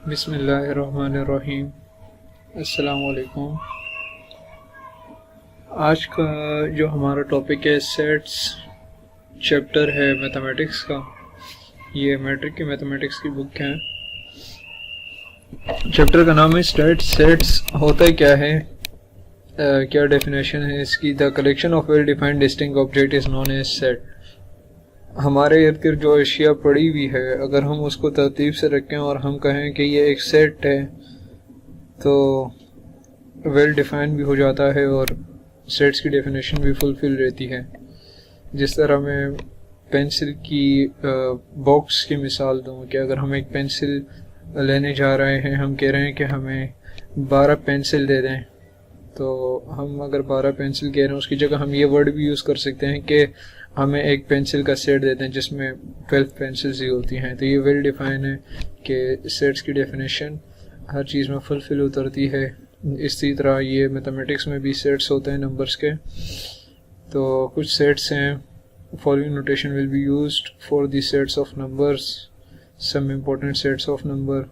बिस्मिल्लाहिर्रहमानिर्रहीम। अस्सलामु अलैकुम। आज का जो हमारा टॉपिक है सेट्स चैप्टर है मैथमेटिक्स का। ये मैट्रिक की मैथमेटिक्स की बुक है। चैप्टर का नाम है सेट्स होता क्या है, क्या डेफिनेशन है इसकी। The collection of well defined distinct object is known as set. हमारे इर्द गिर्द जो अशिया पड़ी हुई है, अगर हम उसको तरतीब से रखें और हम कहें कि ये एक सेट है तो वेल डिफाइंड भी हो जाता है और सेट्स की डेफिनेशन भी फुलफिल रहती है। जिस तरह मैं पेंसिल की बॉक्स की मिसाल दूं कि अगर हम एक पेंसिल लेने जा रहे हैं, हम कह रहे हैं कि हमें 12 पेंसिल दे दें, तो हम अगर 12 पेंसिल कह रहे हैं उसकी जगह हम ये वर्ड भी यूज़ कर सकते हैं कि हमें एक पेंसिल का सेट देते हैं जिसमें 12 पेंसिल्स ही होती हैं। तो ये वेल डिफाइन है कि सेट्स की डेफिनेशन हर चीज़ में फुलफिल उतरती है। इसी तरह ये मैथमेटिक्स में भी सेट्स होते हैं नंबर्स के। तो कुछ सेट्स हैं, following notation will be used for the sets of numbers, some important sets of number.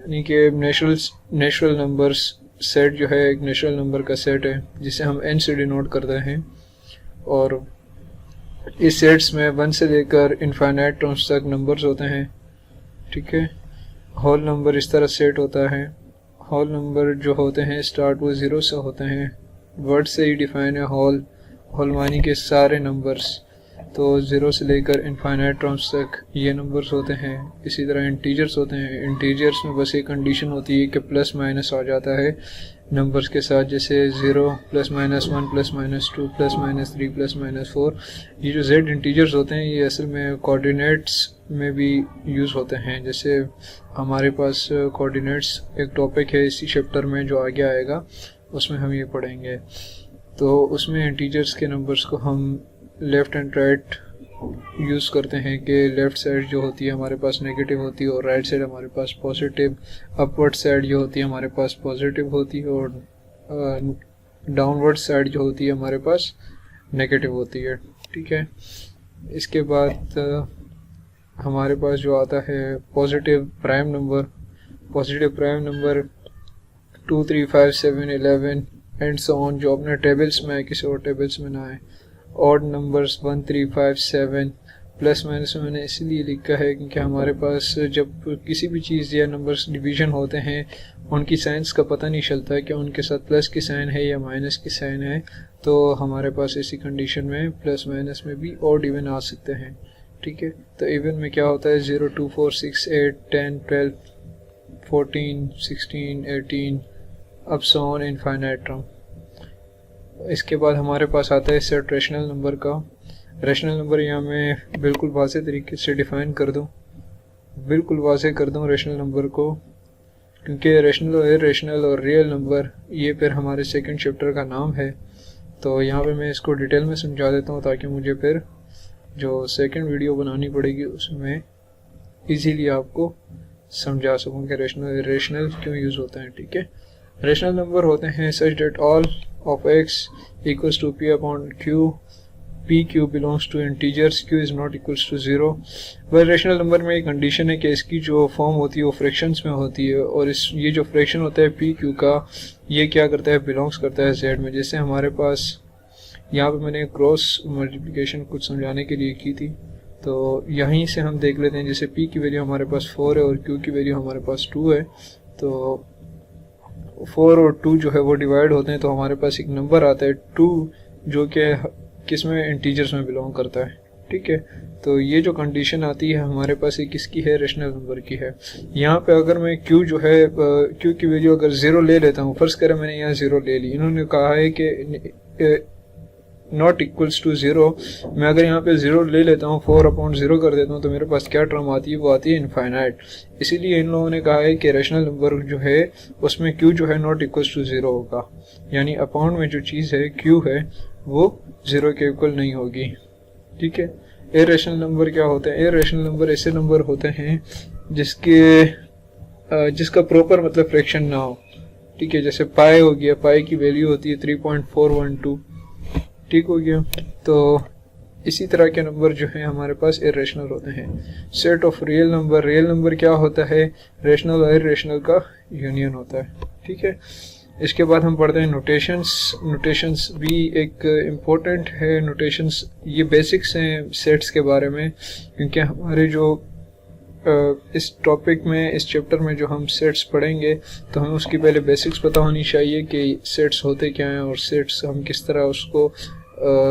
यानी कि नेचुरल नंबर्स सेट जो है एक नेचुरल नंबर का सेट है जिसे हम n से डिनोट करते हैं, और इस सेट्स में 1 से लेकर इनफाइनाइट टर्म्स तक नंबर्स होते हैं। ठीक है, होल नंबर इस तरह सेट होता है। होल नंबर जो होते हैं स्टार्ट वो 0 से होते हैं। वर्ड से ही डिफाइन है होल मानी के सारे नंबर्स। तो 0 से लेकर इनफाइनाइट टर्म्स तक ये नंबर्स होते हैं। इसी तरह इंटीजर्स होते हैं। इंटीजर्स में बस एक कंडीशन होती है कि प्लस माइनस आ जाता है नंबर्स के साथ, जैसे 0 +-1 +-2 +-3 +-4। ये जो z इंटीजर्स होते हैं ये असल में कोऑर्डिनेट्स में भी यूज़ होते हैं। जैसे हमारे पास कोऑर्डिनेट्स एक टॉपिक है इसी चैप्टर में जो आगे आएगा, उसमें हम ये पढ़ेंगे। तो उसमें इंटीजर्स के नंबर्स को हम लेफ़्ट एंड राइट यूज़ करते हैं कि लेफ़्ट साइड जो होती है हमारे पास नेगेटिव होती है और राइट साइड हमारे पास पॉजिटिव। अपवर्ड साइड जो होती है हमारे पास पॉजिटिव होती है और डाउनवर्ड साइड जो होती है हमारे पास नेगेटिव होती है। ठीक है, इसके बाद हमारे पास जो आता है positive prime number 2, 3, 5, 7, 11 and so on, जो अपने टेबल्स में है, किसी और टेबल्स में ना है। Odd numbers 1, 3, 5, 7। प्लस माइनस में मैंने इसलिए लिखा है क्योंकि हमारे पास जब किसी भी चीज़ या नंबर्स डिवीज़न होते हैं उनकी साइंस का पता नहीं चलता कि उनके साथ प्लस की साइन है या माइनस की साइन है। तो हमारे पास इसी कंडीशन में प्लस माइनस में भी ऑड इवन आ सकते हैं। ठीक है, तो इवन में क्या होता है 0, 2, 4, 6, 8, 10, 12, 14, 16, 18 up so on infinite term. इसके बाद हमारे पास आता है सेट रेशनल नंबर का। रेशनल नंबर यहाँ मैं बिल्कुल वाज़ेह तरीके से डिफ़ाइन कर दूँ, रेशनल नंबर को, क्योंकि रेशनल और इरेशनल और रियल नंबर ये फिर हमारे सेकंड चैप्टर का नाम है। तो यहाँ पे मैं इसको डिटेल में समझा देता हूँ ताकि मुझे फिर जो सेकंड वीडियो बनानी पड़ेगी उसमें इजीली आपको समझा सकूँ कि रेशनल और इरेशनल क्यों यूज़ होते हैं। ठीक है, रेशनल नंबर होते हैं such that all of x equals to p upon q, pq belongs to integers, q is not equals to 0। वह रेशनल नंबर में एक कंडीशन है कि इसकी जो फॉर्म होती है वो फ्रैक्शंस में होती है, और ये जो फ्रैक्शन होता है pq का, ये क्या करता है, बिलोंग्स करता है z में। जैसे हमारे पास यहाँ पे मैंने क्रॉस मल्टीप्लिकेशन कुछ समझाने के लिए की थी, तो यहीं से हम देख लेते हैं। जैसे p की वैल्यू हमारे पास 4 है और q की वैल्यू हमारे पास 2 है, तो 4 और 2 जो है वो डिवाइड होते हैं, तो हमारे पास एक नंबर आता है 2 जो कि किस में, इंटीजर्स में बिलोंग करता है। ठीक है, तो ये जो कंडीशन आती है हमारे पास ये किसकी है, रेशनल नंबर की है। यहाँ पे अगर मैं q जो है q की वैल्यू अगर 0 ले लेता हूँ, फर्ज करें मैंने यहाँ 0 ले ली, इन्होंने कहा है कि नॉट इक्वल्स टू 0। मैं अगर यहाँ पे 0 ले लेता हूँ, 4/0 कर देता हूँ, तो मेरे पास क्या टर्म आती है, वो आती है इनफाइनाइट। इसीलिए इन लोगों ने कहा है कि रेशनल नंबर जो है उसमें q जो है नॉट इक्वल्स टू 0 होगा, यानी अपाउंड में जो चीज़ है q है वो 0 के इक्वल नहीं होगी। ठीक है, इरेशनल नंबर क्या होते हैं, इरेशनल नंबर ऐसे नंबर होते हैं जिसका प्रॉपर मतलब फ्रैक्शन ना हो। ठीक है, जैसे पाई हो गया, पाई की वैल्यू होती है 3.412। ठीक हो गया, तो इसी तरह के नंबर जो हैं हमारे पास इरेशनल होते हैं। सेट ऑफ रियल नंबर क्या होता है, रेशनल और इरेशनल का यूनियन होता है, ठीक है। इसके बाद हम पढ़ते हैं नोटेशंस भी एक इम्पोर्टेंट है। नोटेशंस ये बेसिक्स हैं सेट्स के बारे में, क्योंकि हमारे जो इस टॉपिक में, इस चैप्टर में जो हम सेट्स पढ़ेंगे तो हमें उसकी पहले बेसिक्स पता होनी चाहिए कि सेट्स होते क्या हैं और सेट्स हम किस तरह उसको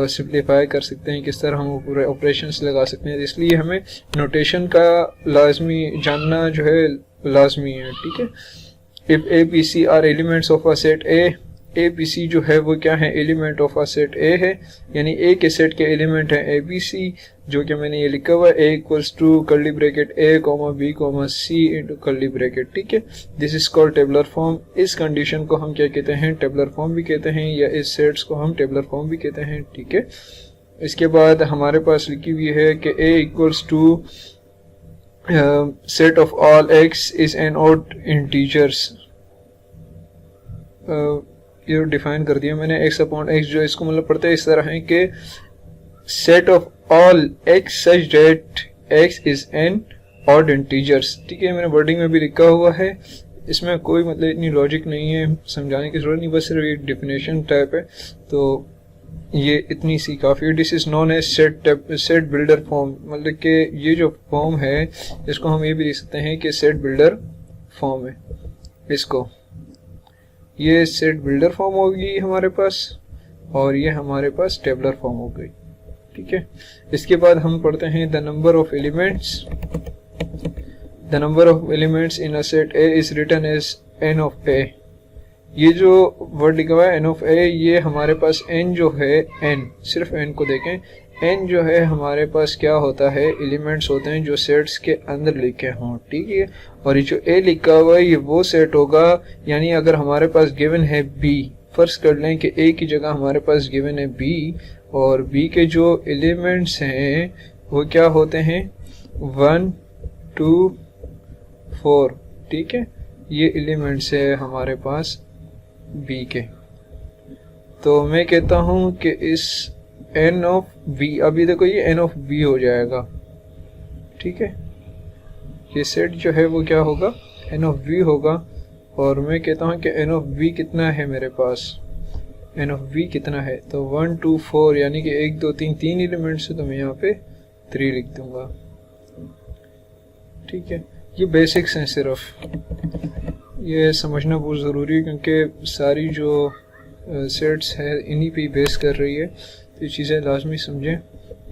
सिंप्लीफाई कर सकते हैं, किस तरह हम ऑपरेशंस लगा सकते हैं। इसलिए हमें नोटेशन का लाजमी जानना जो है लाजमी है, ठीक है। If A B C are elements of a set A B C जो है वो क्या है, element of a set A है, यानी ए के सेट के एलिमेंट हैं ए बी सी, जो कि मैंने ये लिखा हुआ है A equals to curly bracket A comma B comma C into curly bracket, ठीक है। This is called tabular form. इस कंडीशन को हम क्या कहते हैं, टेबुलर फॉर्म भी कहते हैं, या इस सेट्स को हम टेबुलर फॉर्म भी कहते हैं, ठीक है। इसके बाद हमारे पास लिखी हुई है कि A equals to set of all x is an odd integers. ये डिफाइन कर दिया मैंने, एक्स अपॉन एक्स जो इसको मतलब पढ़ते हैं इस तरह है कि set of all X such that X is an odd integers, ठीक है। मैंने वर्डिंग में भी लिखा हुआ है, इसमें कोई मतलब इतनी लॉजिक नहीं है, समझाने की जरूरत नहीं, बस सिर्फ एक डेफिनेशन टाइप है, तो ये इतनी सी काफ़ी है। This is known as set builder form, मतलब कि ये जो फॉर्म है इसको हम ये भी लिख सकते हैं कि सेट बिल्डर फॉर्म है। इसको ये सेट बिल्डर फॉर्म होगी हमारे पास, और ये हमारे पास टेबलर फॉर्म हो गई, ठीक है। इसके बाद हम पढ़ते हैं the number of elements in a set A is written as n of A. ये जो वर्ड लिखा हुआ है एन ऑफ ए, ये हमारे पास एन जो है, एन सिर्फ एन को देखें, एन जो है हमारे पास क्या होता है, एलिमेंट्स होते हैं जो सेट्स के अंदर लिखे हों, ठीक है। और ये जो ए लिखा हुआ है ये वो सेट होगा, यानी अगर हमारे पास गिवन है बी, फर्ज कर लें कि ए की जगह हमारे पास गिवन है बी, और बी के जो एलिमेंट्स हैं वो क्या होते हैं 1 2 4, ठीक है। ये एलिमेंट्स है हमारे पास बी के। तो मैं कहता हूं कि इस एन ऑफ बी, अभी देखो ये एन ऑफ बी हो जाएगा, ठीक है। ये सेट जो है वो क्या होगा, एन ऑफ बी होगा, और मैं कहता हूँ कि एन ऑफ बी कितना है मेरे पास, एन ऑफ बी कितना है, तो 1 2 4, यानी कि 1 2 3 तीन एलिमेंट्स है, तो मैं यहाँ पे 3 लिख दूंगा, ठीक है। ये बेसिक्स हैं, सिर्फ ये समझना बहुत ज़रूरी है, क्योंकि सारी जो सेट्स है इन्हीं पे बेस कर रही है, तो ये चीज़ें लाजमी समझें,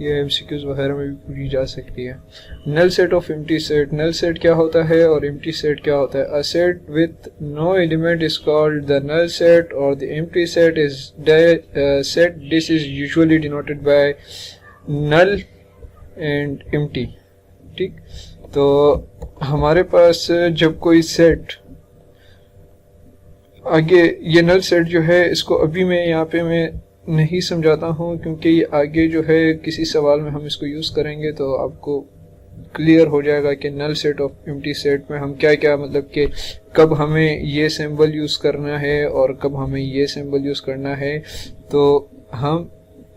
ये एमसीक्यूज़ वगैरह में भी पूरी जा सकती है। Null set of empty set, null set क्या होता है और एम्प्टी सेट क्या होता है। A set with no element is called the null set और the empty set is set. This is usually denoted by null and empty, ठीक। तो हमारे पास जब कोई सेट, आगे ये नल सेट जो है इसको अभी मैं यहाँ पे मैं नहीं समझाता हूँ, क्योंकि ये आगे जो है किसी सवाल में हम इसको यूज़ करेंगे तो आपको क्लियर हो जाएगा कि null set of empty set में हम क्या क्या, मतलब कि कब हमें ये सिंबल यूज़ करना है और कब हमें ये सिंबल यूज़ करना है। तो हम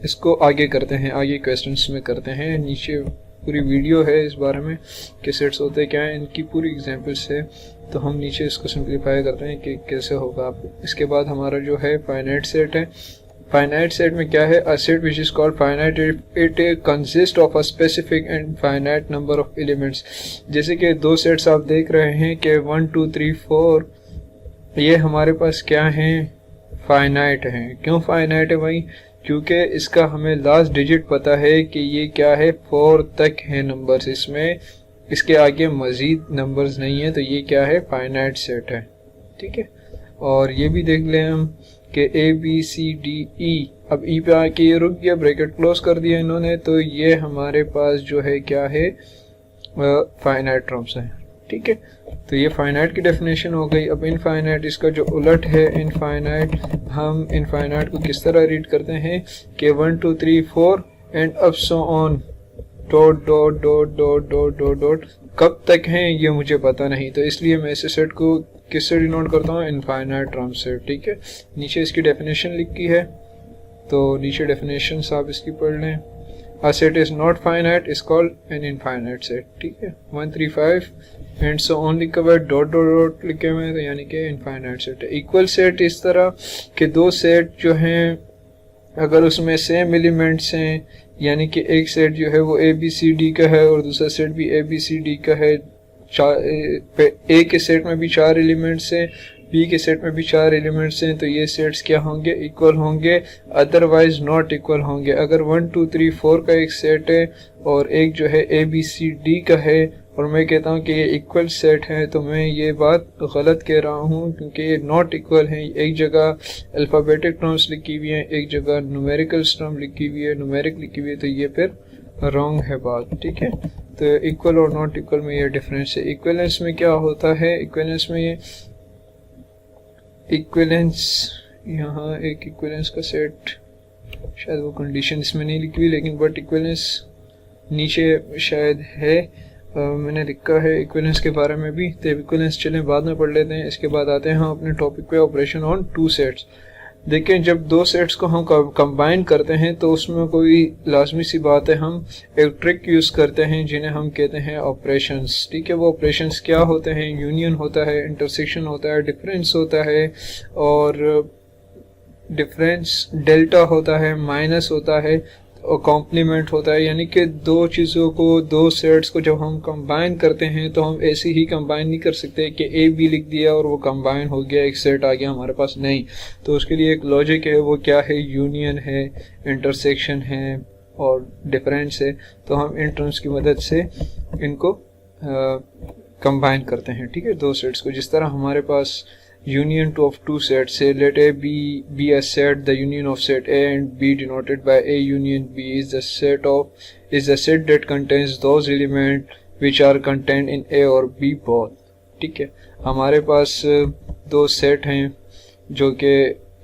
इसको आगे करते हैं, आगे क्वेश्चंस में करते हैं। नीचे पूरी वीडियो है इस बारे में कि सेट्स होते क्या हैं, इनकी पूरी एग्जांपल्स है, तो हम नीचे इसको सिंप्लीफाई करते हैं कि कैसे होगा। इसके बाद हमारा जो है फाइनाइट सेट है। फाइनाइट सेट में क्या है, a set which is called finite it consist of a specific and finite number of elements. जैसे कि दो सेट्स आप देख रहे हैं कि 1 2 3 4, ये हमारे पास क्या हैं, फाइनाइट हैं। क्यों फाइनाइट है भाई, क्योंकि इसका हमें लास्ट डिजिट पता है कि ये क्या है, 4 तक है नंबर्स, इसमें इसके आगे मजीद नंबर्स नहीं है, तो ये क्या है, फाइनाइट सेट है, ठीक है। और ये भी देख लें हम कि A B C D E, अब ई पे आके ये रुक गया, ब्रैकेट क्लोज कर दिया इन्होंने, तो ये हमारे पास जो है क्या है, फाइनाइट टर्म्स है, ठीक है। तो ये फाइनाइट की डेफिनेशन हो गई। अब इनफाइनाइट इसका जो उलट है इनफाइनाइट, हम इनफाइनाइट को किस तरह रीड करते हैं कि 1 2 3 4 and up so on, dot dot dot dot dot dot dot, कब तक हैं ये मुझे पता नहीं, तो इसलिए मैं इस सेट को किससे डिनोट करता हूँ, इनफाइनाइट टर्म से, ठीक है। नीचे इसकी डेफिनेशन लिखी है, तो नीचे डेफिनेशन आप इसकी पढ़ लें। A set is not finite is called an infinite set. ठीक है, 135 एंड सो ऑन लिखा हुआ है, डॉट डॉट डॉट लिखे हुए हैं, तो यानी कि इनफाइनाइट सेट है। इक्वल सेट इस तरह कि दो सेट जो हैं अगर उसमें सेम एलिमेंट्स हैं, यानी कि एक सेट जो है वो ए बी सी डी का है और दूसरा सेट भी ए बी सी डी का है, ए के सेट में भी 4 एलिमेंट्स हैं, बी के सेट में भी 4 एलिमेंट्स हैं, तो ये सेट्स क्या होंगे, इक्वल होंगे, अदरवाइज नॉट इक्वल होंगे। अगर 1 2 3 4 का एक सेट है और एक जो है ए बी सी डी का है और मैं कहता हूँ कि ये इक्वल सेट है, तो मैं ये बात गलत कह रहा हूँ, क्योंकि ये नॉट इक्वल हैं। एक जगह अल्फ़ाबेटिक टर्म्स लिखी हुई हैं, एक जगह न्यूमेरिकल टर्म लिखी हुई है, न्यूमेरिक लिखी हुई है, तो ये फिर रॉन्ग है बात। ठीक है, तो इक्वल और नॉट इक्वल में ये डिफरेंस है। इक्वलेंस में क्या होता है, इक्वलेंस में ये इक्वलेंस, यहाँ एक इक्वलेंस का सेट, शायद वो कंडीशन इसमें नहीं लिखी हुई, लेकिन बट इक्वलेंस नीचे शायद है, मैंने लिखा है इक्विवेलेंस के बारे में भी। तो इक्विवेलेंस चलें बाद में पढ़ लेते हैं, इसके बाद आते हैं हम अपने टॉपिक पे, ऑपरेशन ऑन टू सेट्स। देखें, जब दो सेट्स को हम कंबाइन करते हैं तो उसमें कोई लाजमी सी बात है, हम एक ट्रिक यूज़ करते हैं जिन्हें हम कहते हैं ऑपरेशंस। ठीक है, वो ऑपरेशंस क्या होते हैं, यूनियन होता है, इंटरसेक्शन होता है, डिफरेंस होता है, और डिफरेंस डेल्टा होता है, माइनस होता है और कॉम्प्लीमेंट होता है। यानी कि दो चीज़ों को, दो सेट्स को जब हम कंबाइन करते हैं तो हम ऐसे ही कंबाइन नहीं कर सकते कि ए बी लिख दिया और वो कंबाइन हो गया, एक सेट आ गया हमारे पास, नहीं। तो उसके लिए एक लॉजिक है, वो क्या है, यूनियन है, इंटरसेक्शन है और डिफरेंस है। तो हम इन टर्म्स की मदद से इनको कंबाइन करते हैं। ठीक है, दो सेट्स को, जिस तरह हमारे पास union of two sets, say let A be a set, the union of set A and B denoted by A union B is the set that contains those elements which are contained in A or B both। ठीक है, हमारे पास दो set हैं जो कि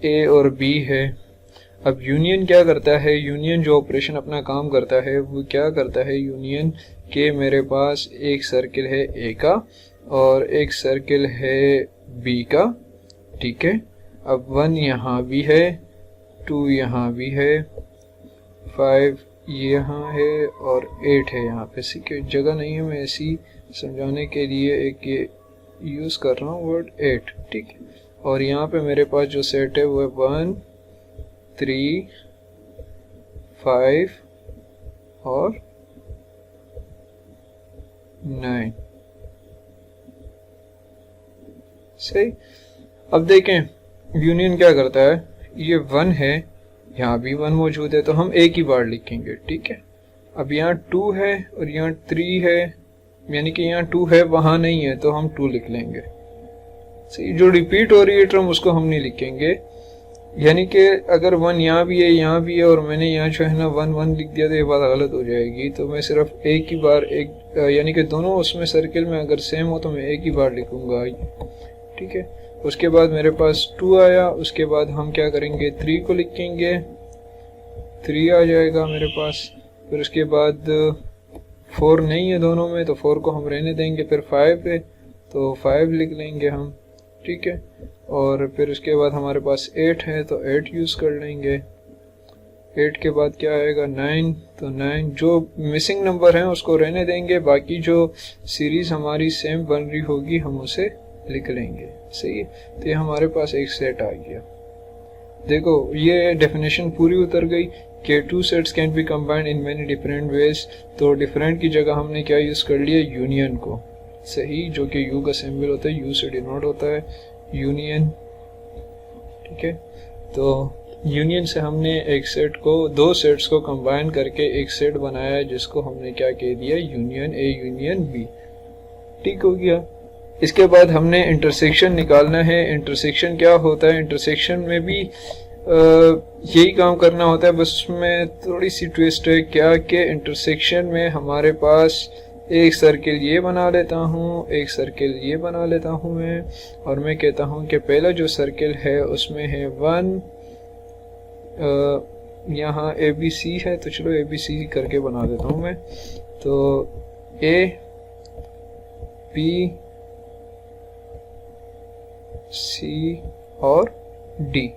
A और B है। अब यूनियन क्या करता है, यूनियन जो ऑपरेशन अपना काम करता है वो क्या करता है, यूनियन के मेरे पास एक सर्किल है A का और एक सर्किल है बी का। ठीक है, अब 1 यहाँ भी है, 2 यहाँ भी है, 5 यहाँ है और 8 है यहाँ पे। ठीक है, जगह नहीं है, मैं ऐसी समझाने के लिए एक ये यूज़ कर रहा हूँ वर्ड 8। ठीक है, और यहाँ पे मेरे पास जो सेट है वो है 1 3 5 और 9। सही। अब देखें यूनियन क्या करता है, ये 1 है, यहाँ भी 1 मौजूद है, तो हम एक ही बार लिखेंगे। ठीक है, अब यहाँ 2 है और यहाँ 3 है, यानी कि यहाँ 2 है वहाँ नहीं है, तो हम 2 लिख लेंगे। सही, जो रिपीट हो रही है टर्म उसको हम नहीं लिखेंगे। यानी कि अगर 1 यहाँ भी है, यहाँ भी है और मैंने यहाँ जो है ना 1 1 लिख दिया तो ये बात गलत हो जाएगी। तो मैं सिर्फ एक ही बार, यानी कि दोनों उसमें सर्किल में अगर सेम हो तो मैं एक ही बार लिखूंगा। ठीक है, उसके बाद मेरे पास 2 आया, उसके बाद हम क्या करेंगे, 3 को लिखेंगे, 3 आ जाएगा मेरे पास। फिर उसके बाद 4 नहीं है दोनों में, तो 4 को हम रहने देंगे। फिर 5 है तो 5 लिख लेंगे हम। ठीक है, और फिर उसके बाद हमारे पास 8 है तो 8 यूज़ कर लेंगे। 8 के बाद क्या आएगा, 9, तो 9 जो मिसिंग नंबर हैं उसको रहने देंगे, बाकी जो सीरीज़ हमारी सेम बन रही होगी हम उसे लिख लेंगे। सही है, तो ये हमारे पास एक सेट आ गया। देखो, ये डेफिनेशन पूरी उतर गई कि two sets can be combined in many different ways. तो डिफरेंट की जगह हमने क्या यूज़ कर लिया, यूनियन को। सही, जो कि यू का सिंबल होता है, यू से डिनोट होता है यूनियन। ठीक है, तो यूनियन से हमने एक सेट को, दो सेट्स को कंबाइन करके एक सेट बनाया जिसको हमने क्या कह दिया, यूनियन ए यूनियन बी। ठीक हो गया। इसके बाद हमने इंटरसेक्शन निकालना है। इंटरसेक्शन क्या होता है, इंटरसेक्शन में भी यही काम करना होता है, बस उसमें थोड़ी सी ट्विस्ट है। क्या कि इंटरसेक्शन में हमारे पास एक सर्किल ये बना लेता हूँ, एक सर्किल ये बना लेता हूँ मैं, और मैं कहता हूँ कि पहला जो सर्किल है उसमें है 1, यहाँ ABC है, तो चलो ABC करके बना देता हूँ मैं। तो A B C और D।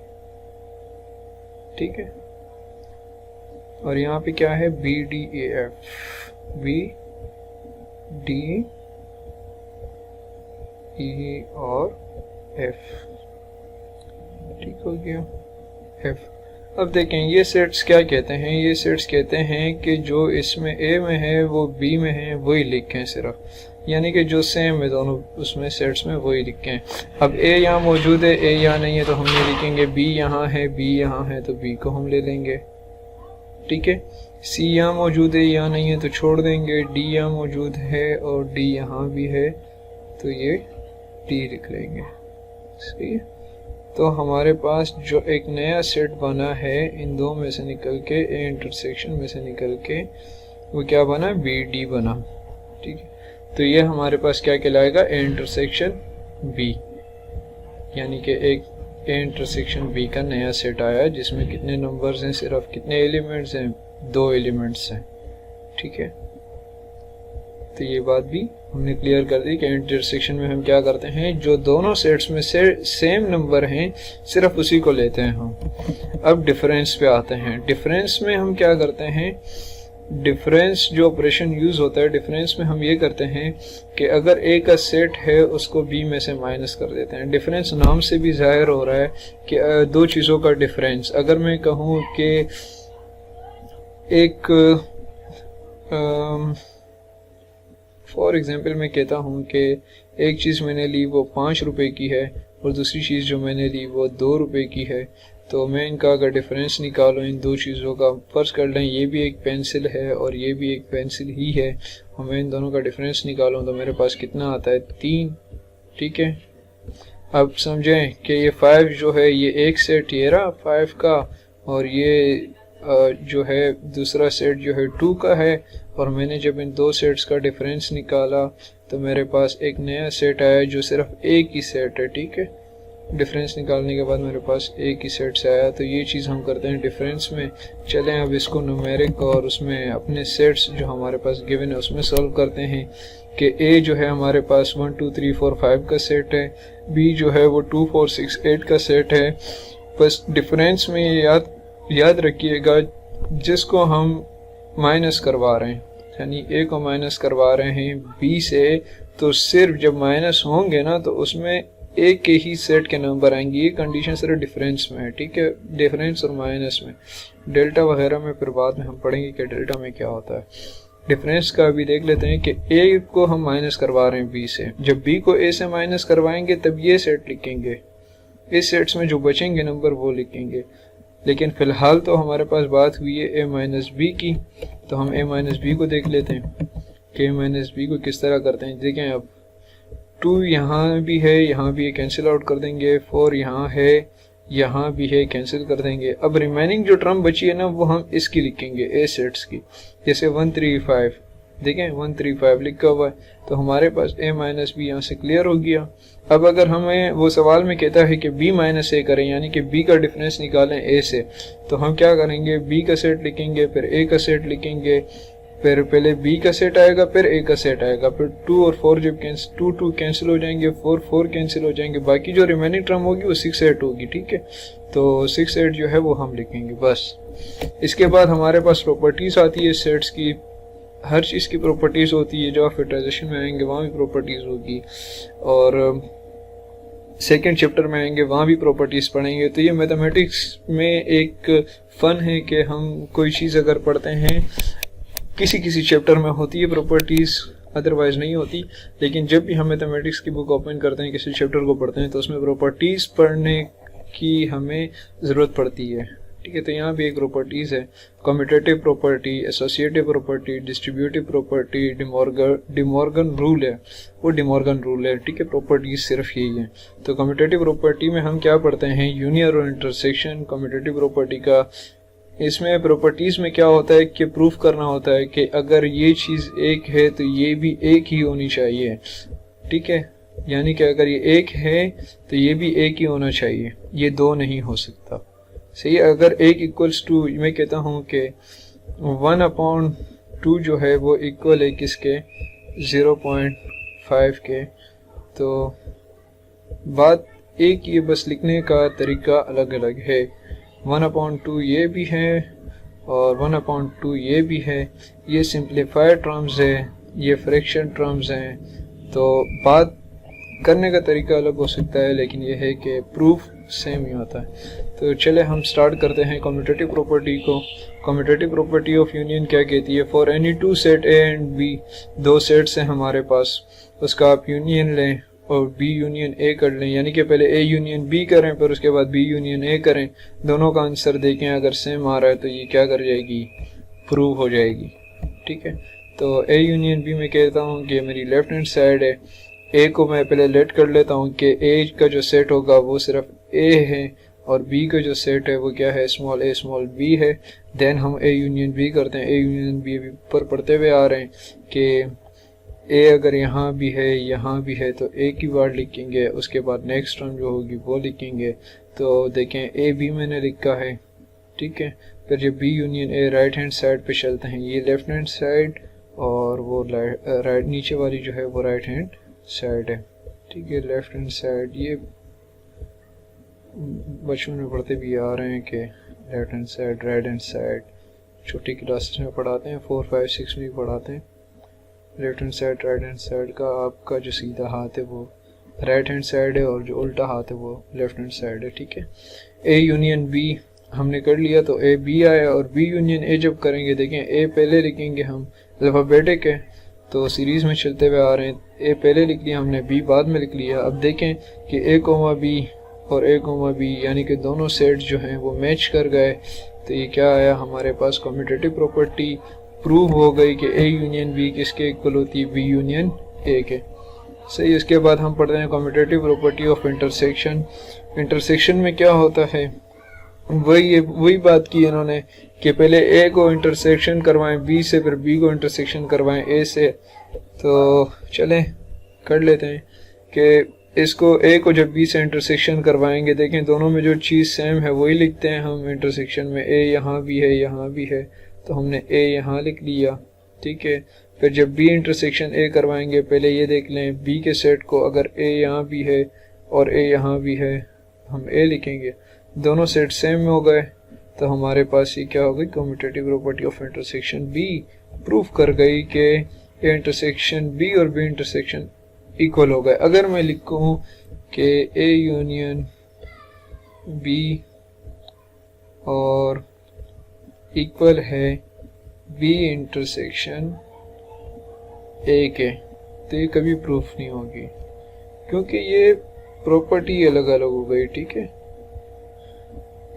ठीक है, और यहाँ पे क्या है B D A F, B D E और एफ, ठीक हो गया एफ। अब देखें ये सेट्स क्या कहते हैं, ये सेट्स कहते हैं कि जो इसमें ए में है वो बी में है वही लिखें सिर्फ, यानी कि जो सेम है दोनों उसमें सेट्स में वही लिखें। अब ए यहाँ मौजूद है, ए यहाँ नहीं है तो हम नहीं लिखेंगे, बी यहाँ है, बी यहाँ है तो बी को हम ले लेंगे, ठीक है। सी यहाँ मौजूद है, यहाँ नहीं है तो छोड़ देंगे, डी यहाँ मौजूद है और डी यहाँ भी है तो ये डी लिख लेंगे, सही है। तो हमारे पास जो एक नया सेट बना है इन दो में से निकल के, ए इंटरसेक्शन में से निकल के, वो क्या बना, बी डी बना, ठीक है। तो ये हमारे पास क्या कहलाएगा, ए इंटरसेक्शन बी, यानी कि एक ए इंटरसेक्शन बी का नया सेट आया जिसमें कितने नंबर्स हैं, सिर्फ कितने एलिमेंट्स हैं, 2 एलिमेंट्स हैं, ठीक है। तो ये बात भी हमने क्लियर कर दी कि इंटरसेक्शन में हम क्या करते हैं, जो दोनों सेट्स में से सेम नंबर हैं सिर्फ उसी को लेते हैं हम। अब डिफरेंस पे आते हैं। डिफरेंस में हम क्या करते हैं, डिफरेंस जो ऑपरेशन यूज होता है डिफरेंस में हम ये करते हैं कि अगर ए का सेट है उसको बी में से माइनस कर देते हैं। डिफरेंस नाम से भी जाहिर हो रहा है कि दो चीज़ों का डिफरेंस। अगर मैं कहूँ कि एक फॉर एग्जांपल मैं कहता हूँ कि एक चीज़ मैंने ली वो 5 रुपए की है और दूसरी चीज़ जो मैंने ली वो 2 रुपए की है, तो मैं इनका अगर डिफरेंस निकालूँ इन दो चीज़ों का, फ़र्ज़ कर लें ये भी एक पेंसिल है और ये भी एक पेंसिल ही है, और मैं इन दोनों का डिफरेंस निकालूँ तो मेरे पास कितना आता है, 3, ठीक है। अब समझें कि ये 5 जो है ये एक सेट ये रहा 5 का, और ये जो है दूसरा सेट जो है 2 का है, और मैंने जब इन दो सेट्स का डिफरेंस निकाला तो मेरे पास एक नया सेट आया जो सिर्फ एक ही सेट है, ठीक है। डिफरेंस निकालने के बाद मेरे पास एक ही सेट से आया, तो ये चीज़ हम करते हैं डिफरेंस में। चलें अब इसको न्यूमेरिक और उसमें अपने सेट्स जो हमारे पास गिवन है उसमें सॉल्व करते हैं कि ए जो है हमारे पास 1 2 3 4 5 का सेट है, बी जो है वो 2 4 6 8 का सेट है। बस डिफरेंस में याद रखिएगा जिसको हम माइनस करवा रहे हैं, यानी ए को माइनस करवा रहे हैं बी से, तो सिर्फ जब माइनस होंगे ना तो उसमें ए के ही सेट के नंबर आएंगे। ये कंडीशन सिर्फ डिफरेंस में है, ठीक है, डिफरेंस और माइनस में। डेल्टा वगैरह में फिर बाद में हम पढ़ेंगे कि डेल्टा में क्या होता है। डिफरेंस का अभी देख लेते हैं कि ए को हम माइनस करवा रहे हैं बी से, जब बी को ए से माइनस करवाएंगे तब ये सेट लिखेंगे, इस सेट्स में जो बचेंगे नंबर वो लिखेंगे। लेकिन फ़िलहाल तो हमारे पास बात हुई है ए माइनस बी की, तो हम ए माइनस बी को देख लेते हैं कि ए माइनस बी को किस तरह करते हैं। देखें अब 2 यहाँ भी है, यहाँ भी कैंसिल आउट कर देंगे, 4 यहाँ है, यहाँ भी है, कैंसिल कर देंगे। अब रिमेनिंग जो टर्म बची है ना वो हम इसकी लिखेंगे ए सेट्स की, जैसे 1 3 5, देखें 1 3 5 लिखा हुआ है, तो हमारे पास ए माइनस बी यहाँ से क्लियर हो गया। अब अगर हमें वो सवाल में कहता है कि बी माइनस ए करें, यानी कि बी का डिफरेंस निकालें ए से, तो हम क्या करेंगे, बी का सेट लिखेंगे, फिर ए का सेट लिखेंगे, फिर पहले बी का सेट आएगा, फिर ए का सेट आएगा, फिर 2 और 4 जब 2 कैंसिल हो जाएंगे, 4 कैंसिल हो जाएंगे, बाकी जो रिमेनिंग टर्म होगी वो 6 8 होगी, ठीक है। तो 6 8 जो है वो हम लिखेंगे बस। इसके बाद हमारे पास प्रॉपर्टीज आती है सेट्स की, हर चीज़ की प्रॉपर्टीज़ होती है, जो आप फैक्टराइजेशन में आएंगे वहाँ भी प्रॉपर्टीज़ होगी, और सेकेंड चैप्टर में आएंगे वहाँ भी प्रॉपर्टीज़ पढ़ेंगे। तो ये मैथमेटिक्स में एक फ़न है कि हम कोई चीज़ अगर पढ़ते हैं, किसी चैप्टर में होती है प्रॉपर्टीज़, अदरवाइज़ नहीं होती, लेकिन जब भी हम मैथमेटिक्स की बुक ओपन करते हैं, किसी चैप्टर को पढ़ते हैं, तो उसमें प्रॉपर्टीज़ पढ़ने की हमें ज़रूरत पड़ती है, ठीक है। तो यहाँ भी एक प्रॉपर्टीज़ है, commutative property, associative property, distributive property, De Morgan rule है, वो डिमॉर्गन रूल है, ठीक है। प्रॉपर्टीज सिर्फ यही है। तो कम्यूटेटिव प्रॉपर्टी में हम क्या पढ़ते हैं, यूनियन और इंटरसेक्शन। कम्यूटेटिव प्रॉपर्टी का इसमें प्रॉपर्टीज में क्या होता है कि प्रूफ करना होता है कि अगर ये चीज़ एक है तो ये भी एक ही होनी चाहिए, ठीक है। यानी कि अगर ये एक है तो ये भी एक ही होना चाहिए, ये दो नहीं हो सकता, सही। अगर एक इक्वल्स टू, मैं कहता हूँ कि 1/2 जो है वो इक्वल है किसके, 0.5 के, तो बात एक ही, बस लिखने का तरीका अलग अलग है। 1/2 ये भी है और 1/2 ये भी है। ये सिंप्लीफाइड टर्म्स है, ये फ्रैक्शन टर्म्स हैं। तो बात करने का तरीका अलग हो सकता है, लेकिन ये है कि प्रूफ सेम ही होता है। तो चले हम स्टार्ट करते हैं कम्यूटेटिव प्रॉपर्टी को। कम्यूटेटिव प्रॉपर्टी ऑफ यूनियन क्या कहती है? For any two set A and B, दो सेट्स हैं हमारे पास, उसका आप यूनियन लें और बी यूनियन ए कर लें, यानी कि पहले ए यूनियन बी करें फिर उसके बाद बी यूनियन ए करें, दोनों का आंसर देखें, अगर सेम आ रहा है तो ये क्या कर जाएगी? प्रूव हो जाएगी। ठीक है, तो ए यूनियन बी में कहता हूँ कि मेरी लेफ्ट हैंड साइड है, ए को मैं पहले लेट कर लेता हूँ कि ए का जो सेट होगा वो सिर्फ ए है और बी का जो सेट है वो क्या है? स्मॉल ए स्मॉल बी है। देन हम ए यूनियन बी करते हैं। ए यूनियन बी अभी ऊपर पढ़ते हुए आ रहे हैं कि ए अगर यहाँ भी है यहाँ भी है तो ए की बार लिखेंगे, उसके बाद नेक्स्ट टर्म जो होगी वो लिखेंगे। तो देखें ए बी मैंने लिखा है, ठीक है। फिर जब B union A right hand side पे चलते हैं, ये लेफ्ट हैंड साइड और वो राइट नीचे वाली जो है वो राइट हैंड साइड है, ठीक है। लेफ्ट हैंड साइड ये बचपन में पढ़ते भी आ रहे हैं कि left hand side right hand side, छोटी क्लासेस में पढ़ाते हैं, 4, 5, 6 में भी पढ़ाते हैं। Left hand side right hand side का आपका जो सीधा हाथ है वो राइट हैंड साइड है और जो उल्टा हाथ है वो लेफ्ट हैंड साइड है, ठीक है। ए यूनियन बी हमने कर लिया तो ए बी आया, और बी यूनियन ए जब करेंगे देखें ए पहले लिखेंगे हम, अल्फाबेटिक है तो सीरीज में चलते हुए आ रहे हैं। ए पहले लिख लिया हमने, बी बाद में लिख लिया। अब देखें कि ए कोमा बी और ए कोमा बी यानी कि दोनों सेट जो हैं वो मैच कर गए, तो ये क्या आया हमारे पास? कम्यूटेटिव प्रॉपर्टी प्रूव हो गई कि ए यूनियन बी किसके इक्वल होती है? बी यूनियन ए के। सही। इसके बाद हम पढ़ते हैं commutative property of intersection. Intersection में क्या होता है? वही बात की इन्होंने कि पहले ए को इंटरसेक्शन करवाएं बी से, फिर बी को इंटरसेक्शन करवाएं ए से। तो चलें कर लेते हैं कि इसको ए को जब बी से इंटरसेक्शन करवाएंगे, देखें दोनों में जो चीज़ सेम है वही लिखते हैं हम इंटरसेक्शन में। ए यहाँ भी है यहाँ भी है तो हमने ए यहाँ लिख लिया, ठीक है। फिर जब बी इंटरसेक्शन ए करवाएंगे, पहले ये देख लें बी के सेट को, अगर ए यहाँ भी है और ए यहाँ भी है हम ए लिखेंगे, दोनों सेट सेम हो गए तो हमारे पास ये क्या हो गई? Commutative property of intersection B proof कर गई कि ए इंटरसेक्शन बी और बी इंटरसेक्शन इक्वल हो गए। अगर मैं लिखूं कि ए यूनियन बी और इक्वल है बी इंटरसेक्शन ए के, तो ये कभी प्रूफ नहीं होगी क्योंकि ये प्रॉपर्टी अलग अलग हो गई, ठीक है।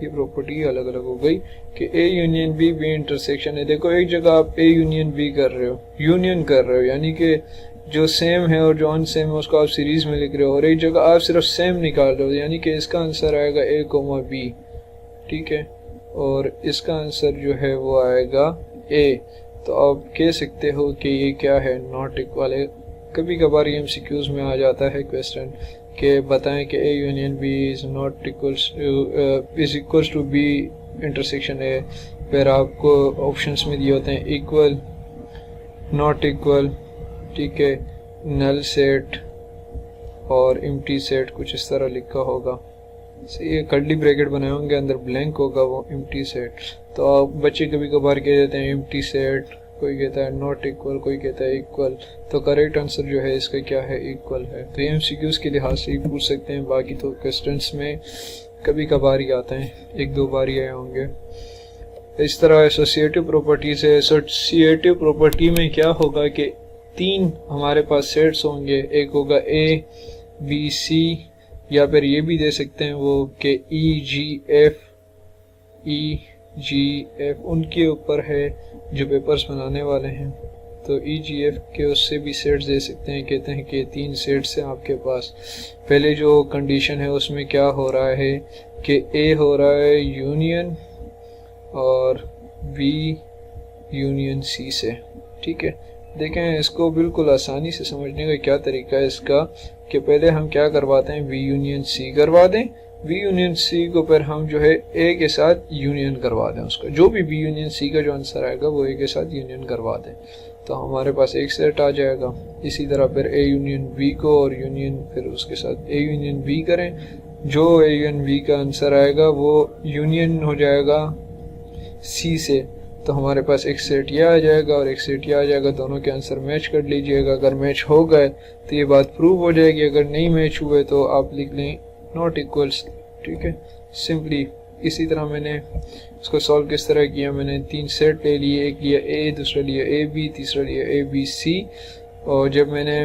ये प्रॉपर्टी अलग अलग हो गई कि A union B B intersection है। देखो एक जगह आप ए यूनियन बी कर रहे हो, यूनियन कर रहे हो, यानी कि जो सेम है और जो अनसेम है उसको आप सीरीज में लिख रहे हो, और एक जगह आप सिर्फ सेम निकाल रहे हो, यानी कि इसका आंसर आएगा ए कोमा बी, ठीक है, और इसका आंसर जो है वो आएगा ए। तो आप कह सकते हो कि ये क्या है? नॉट इक्वल है। कभी कभार ये एमसीक्यूज में आ जाता है क्वेश्चन कि बताएं कि A union B is not equals to B intersection A. फिर आपको ऑप्शंस में दिए होते हैं इक्वल, नॉट इक्वल, ठीक है, नल सेट और एम्प्टी सेट, कुछ इस तरह लिखा होगा। ये कर्ली ब्रैकेट बनाए होंगे, अंदर ब्लैंक होगा वो एम्प्टी सेट। तो आप बच्चे कभी कभार कह देते हैं एम्प्टी सेट, कोई कहता है नॉट इक्वल, कोई कहता है इक्वल। तो करेक्ट आंसर जो है इसका क्या है? इक्वल है। तो ये एमसीक्यूज के लिहाज से ही पूछ सकते हैं, बाकी तो क्वेश्चंस में कभी कभार ही आते हैं, 1-2 बार ही आए होंगे। इस तरह एसोसिएटिव प्रॉपर्टीज है। एसोसिएटिव प्रॉपर्टी में क्या होगा कि 3 हमारे पास सेट्स होंगे, एक होगा ए बी सी, या फिर ये भी दे सकते हैं वो कि ई जी एफ उनके ऊपर है जो पेपर्स बनाने वाले हैं। तो ई जी एफ के उससे भी सेट्स दे सकते हैं। कहते हैं कि 3 सेट्स हैं आपके पास। पहले जो कंडीशन है उसमें क्या हो रहा है कि ए हो रहा है यूनियन और बी यूनियन सी से, ठीक है। देखें इसको बिल्कुल आसानी से समझने का क्या तरीका है इसका कि पहले हम क्या करवाते हैं, बी यूनियन सी करवा दें, बी यूनियन सी को फिर हम जो है ए के साथ यूनियन करवा दें, उसका जो भी बी यूनियन सी का जो आंसर आएगा वो ए के साथ यूनियन करवा दें, तो हमारे पास एक सेट आ जाएगा। इसी तरह फिर ए यूनियन बी को और यूनियन फिर उसके साथ ए यूनियन बी करें, जो ए यूनियन बी का आंसर आएगा वो यूनियन हो जाएगा सी से। तो हमारे पास एक सेट ये आ जाएगा और एक सेट ये आ जाएगा, दोनों के आंसर मैच कर लीजिएगा। अगर मैच हो गए तो ये बात प्रूव हो जाएगी, अगर नहीं मैच हुए तो आप लिख लें नॉट इक्वल्स, ठीक है। सिंपली इसी तरह मैंने इसको सॉल्व किस तरह किया, मैंने 3 सेट ले लिए, एक लिया ए, दूसरा लिया ए बी, तीसरा लिया ए बी सी। और जब मैंने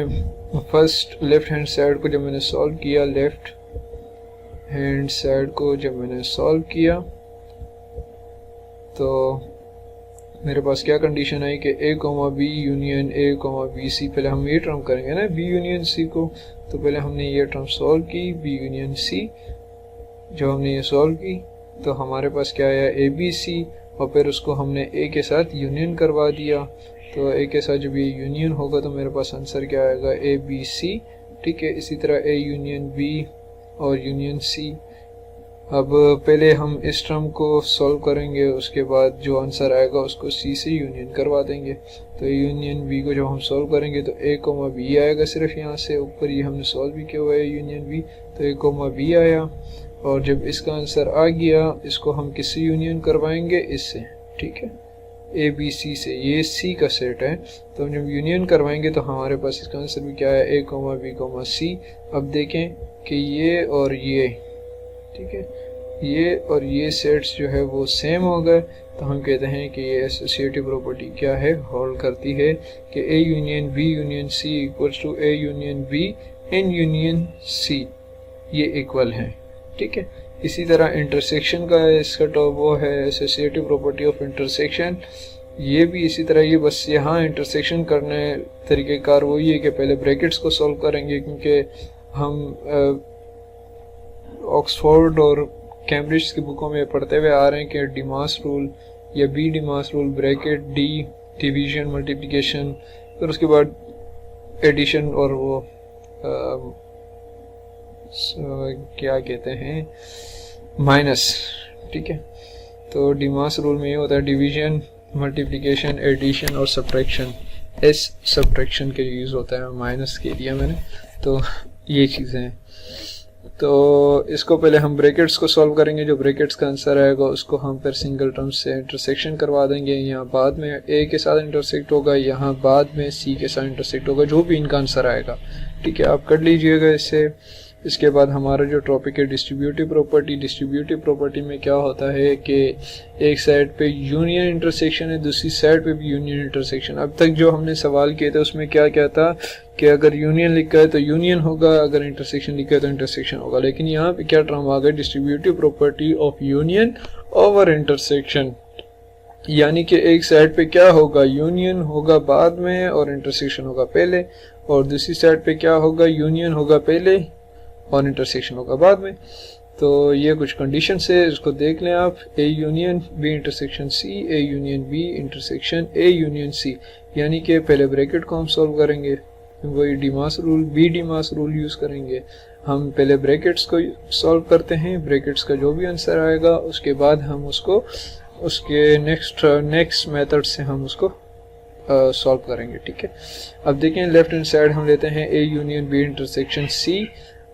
फर्स्ट लेफ्ट हैंड साइड को जब मैंने सॉल्व किया, लेफ्ट हैंड साइड को जब मैंने सॉल्व किया तो मेरे पास क्या कंडीशन आई कि A comma B union A comma B C. पहले हम ये टर्म करेंगे ना बी यूनियन सी को, तो पहले हमने ये टर्म सॉल्व की बी यूनियन सी। जब हमने ये सॉल्व की तो हमारे पास क्या आया ए बी सी, और फिर उसको हमने ए के साथ यूनियन करवा दिया। तो ए के साथ जब ये यूनियन होगा तो मेरे पास आंसर क्या आएगा ए बी सी, ठीक है। इसी तरह ए यूनियन बी और यूनियन सी। अब पहले हम इस टर्म को सॉल्व करेंगे, उसके बाद जो आंसर आएगा उसको सी से यूनियन करवा देंगे। तो यूनियन बी को जब हम सॉल्व करेंगे तो ए कोमा बी आएगा, सिर्फ यहाँ से ऊपर ये हमने सॉल्व भी किया हुआ है यूनियन बी, तो ए कोमा बी आया। और जब इसका आंसर आ गया, इसको हम किससे यूनियन करवाएंगे, इससे, ठीक है, ए बी सी से। ये सी का सेट है, तो हम जब यूनियन करवाएंगे तो हमारे पास इसका आंसर भी क्या है ए कोमा बी कोमा सी। अब देखें कि ये और ये, ठीक है, ये और ये सेट्स जो है वो सेम हो गए, तो हम कहते हैं कि ये एसोसिएटिव प्रॉपर्टी क्या है, होल्ड करती है कि A union B union C equals to A union B in union C, ये इक्वल है, ठीक है। इसी तरह इंटरसेक्शन का इसका तो वो है एसोसिएटिव प्रॉपर्टी ऑफ इंटरसेक्शन, ये भी इसी तरह। ये बस यहाँ इंटरसेक्शन करने तरीक़ेकार वही है कि पहले ब्रैकेट्स को सॉल्व करेंगे, क्योंकि हम ऑक्सफोर्ड और कैम्ब्रिज की बुकों में पढ़ते हुए आ रहे हैं कि डिमास रूल या B DMAS rule, bracket D division multiplication, फिर उसके बाद एडिशन और वो क्या कहते हैं माइनस, ठीक है। तो डिमास रूल में ये होता है डिवीजन मल्टीप्लिकेशन एडिशन और सब्ट्रैक्शन, एस सब्ट्रैक्शन के यूज़ होता है, माइनस के दिया मैंने। तो ये चीज़ें हैं। तो इसको पहले हम ब्रैकेट्स को सॉल्व करेंगे, जो ब्रैकेट्स का आंसर आएगा उसको हम फिर सिंगल टर्म से इंटरसेक्शन करवा देंगे। यहाँ बाद में ए के साथ इंटरसेक्ट होगा, यहाँ बाद में सी के साथ इंटरसेक्ट होगा, जो भी इनका आंसर आएगा, ठीक है, आप कर लीजिएगा इससे। इसके बाद हमारा जो टॉपिक है डिस्ट्रीब्यूटिव प्रॉपर्टी। डिस्ट्रीब्यूटिव प्रॉपर्टी में क्या होता है कि एक साइड पे यूनियन इंटरसेक्शन है, दूसरी साइड पे भी यूनियन इंटरसेक्शन। अब तक जो हमने सवाल किए थे उसमें क्या क्या था कि अगर यूनियन लिखा है तो यूनियन होगा, अगर इंटरसेक्शन लिखा है तो इंटरसेक्शन होगा। लेकिन यहाँ पे क्या टर्म आ गया, distributive property of union over intersection, यानी कि एक साइड पे क्या होगा, यूनियन होगा बाद में और इंटरसेक्शन होगा पहले, और दूसरी साइड पे क्या होगा, यूनियन होगा पहले और इंटरसेक्शन होगा बाद में। तो ये कुछ कंडीशन है, इसको देख लें आप। A union B intersection C, A union B intersection A union C, यानी कि पहले ब्रैकेट को हम सॉल्व करेंगे, वही DMAS rule B DMAS rule use करेंगे। हम पहले ब्रैकेट्स को सॉल्व करते हैं, ब्रैकेट्स का जो भी आंसर आएगा उसके बाद हम उसको उसके नेक्स्ट मेथड से हम उसको सॉल्व करेंगे, ठीक है। अब देखें लेफ्ट हैंड साइड हम लेते हैं A union B intersection C.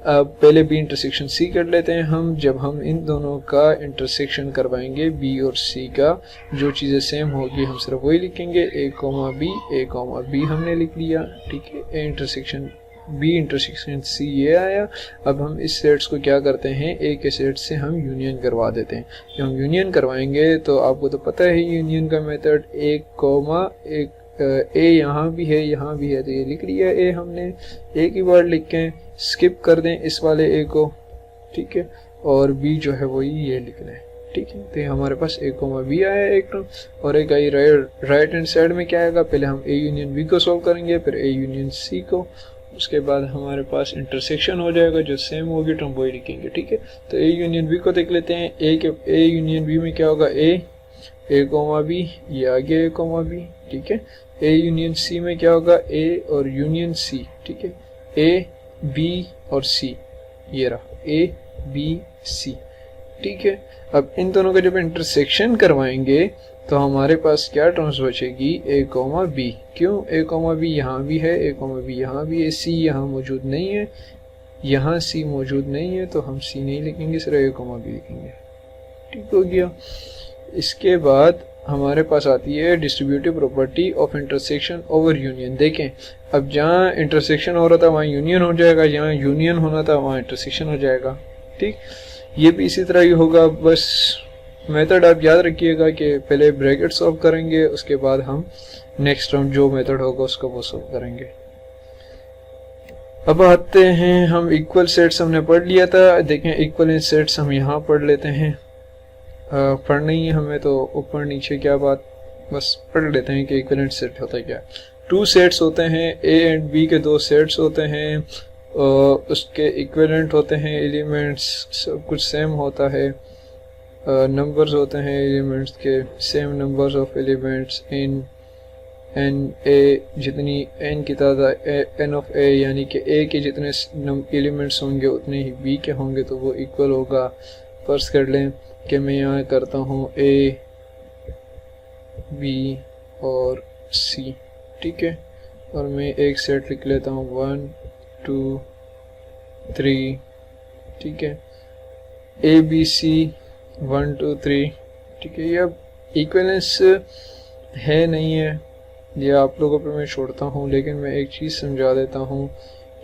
पहले बी इंटरसेक्शन सी कर लेते हैं हम। जब हम इन दोनों का इंटरसेक्शन करवाएंगे बी और सी का, जो चीज़ें सेम होगी हम सिर्फ वही लिखेंगे, ए कोमा बी हमने लिख लिया, ठीक है। A intersection B intersection C ये आया। अब हम इस सेट्स को क्या करते हैं, ए के सेट से हम यूनियन करवा देते हैं। जब हम यूनियन करवाएंगे तो आपको तो पता है यूनियन का मेथड, एक कोमा एक ए यहाँ भी है यहाँ भी है, तो ये लिख लिया ए हमने, एक ही वर्ड लिख के स्किप कर दें इस वाले ए को, ठीक है, और बी जो है वही ये लिख लें, ठीक है। तो हमारे पास ए कोमा बी आया एक टर्म, और एक आई राइट हैंड साइड में क्या आएगा, पहले हम ए यूनियन बी को सॉल्व करेंगे, फिर ए यूनियन सी को, उसके बाद हमारे पास इंटरसेक्शन हो जाएगा, जो सेम होगी टर्म वही लिखेंगे, ठीक है। तो ए यूनियन बी को देख लेते हैं। ए यूनियन बी में क्या होगा, ए कोमा बी, ये आ गया ए कोमा बी, ठीक है। ए यूनियन सी में क्या होगा, ए और यूनियन सी, ठीक है, ए बी और सी, ये रहा ए बी सी, ठीक है। अब इन दोनों का जब इंटरसेक्शन करवाएंगे तो हमारे पास क्या टर्म्स बचेगी, ए कोमा बी। क्यों, ए कोमा बी यहाँ भी है, ए कोमा बी यहाँ भी है, सी यहाँ मौजूद नहीं है, यहाँ सी मौजूद नहीं है, तो हम सी नहीं लिखेंगे, सिर्फ ए कोमा बी लिखेंगे, ठीक हो गया। इसके बाद हमारे पास आती है distributive property of intersection over union. देखें, अब जहाँ इंटरसेक्शन हो रहा था वहाँ यूनियन हो जाएगा, जहाँ यूनियन होना था वहाँ इंटरसेक्शन हो जाएगा। ठीक, ये भी इसी तरह ही होगा। बस मेथड आप याद रखिएगा कि पहले ब्रैकेट सॉल्व करेंगे, उसके बाद हम नेक्स्ट राउंड जो मेथड होगा उसको वो सॉल्व करेंगे। अब आते हैं हम इक्वल सेट्स, हमने पढ़ लिया था। देखें इक्वल सेट्स हम यहाँ पढ़ लेते हैं। पढ़ना ही है हमें तो ऊपर नीचे क्या बात, बस पढ़ लेते हैं कि इक्विवेलेंट सेट होता है क्या। टू सेट्स होते हैं, ए एंड बी के दो सेट्स होते हैं, उसके इक्विवेलेंट होते हैं एलिमेंट्स, सब कुछ सेम होता है। नंबर्स होते हैं एलिमेंट्स के, same numbers of elements in N A, जितनी एन की तादाद एन ऑफ ए यानी कि ए के जितने एलिमेंट्स होंगे उतने ही बी के होंगे, तो वो इक्वल होगा। फर्ज कर लें कि मैं यहाँ करता हूँ ए बी और सी, ठीक है, और मैं एक सेट लिख लेता हूँ 1 2 3, ठीक है, ए बी सी 1 2 3, ठीक है। ये अब इक्विवेलेंस है नहीं है, ये आप लोगों पे मैं छोड़ता हूँ, लेकिन मैं एक चीज़ समझा देता हूँ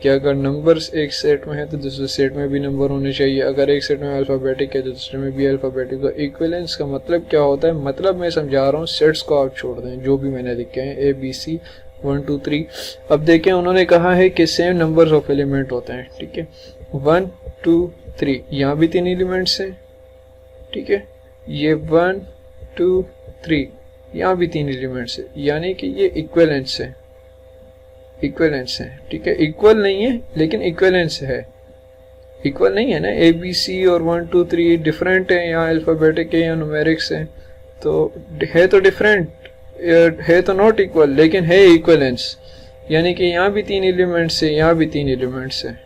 कि अगर नंबर्स एक सेट में है तो दूसरे सेट में भी नंबर होने चाहिए। अगर एक सेट में अल्फ़ाबेटिक है तो दूसरे में भी अल्फ़ाबेटिक। तो इक्विवेलेंस का मतलब क्या होता है, मतलब मैं समझा रहा हूँ, सेट्स को आप छोड़ दें जो भी मैंने लिखे हैं ए बी सी 1 2 3। अब देखें उन्होंने कहा है कि सेम नंबर्स ऑफ एलिमेंट होते हैं, ठीक है, 1 2 3, यहाँ भी 3 एलिमेंट्स हैं, ठीक है, ये 1 2 3, यहाँ भी 3 एलिमेंट्स है, यानी कि ये इक्विवेलेंस है, इक्विवेलेंस है, ठीक है। इक्वल नहीं है लेकिन इक्विवेलेंस है। इक्वल नहीं है ना, ए बी सी और 1 2 3 डिफरेंट है, यहाँ अल्फ़ाबेटिक है या न्यूमेरिक्स है, तो है तो डिफरेंट, है तो नॉट इक्वल, लेकिन है इक्विवेलेंस, यानी कि यहाँ भी 3 एलिमेंट्स है, यहाँ भी 3 एलिमेंट्स है,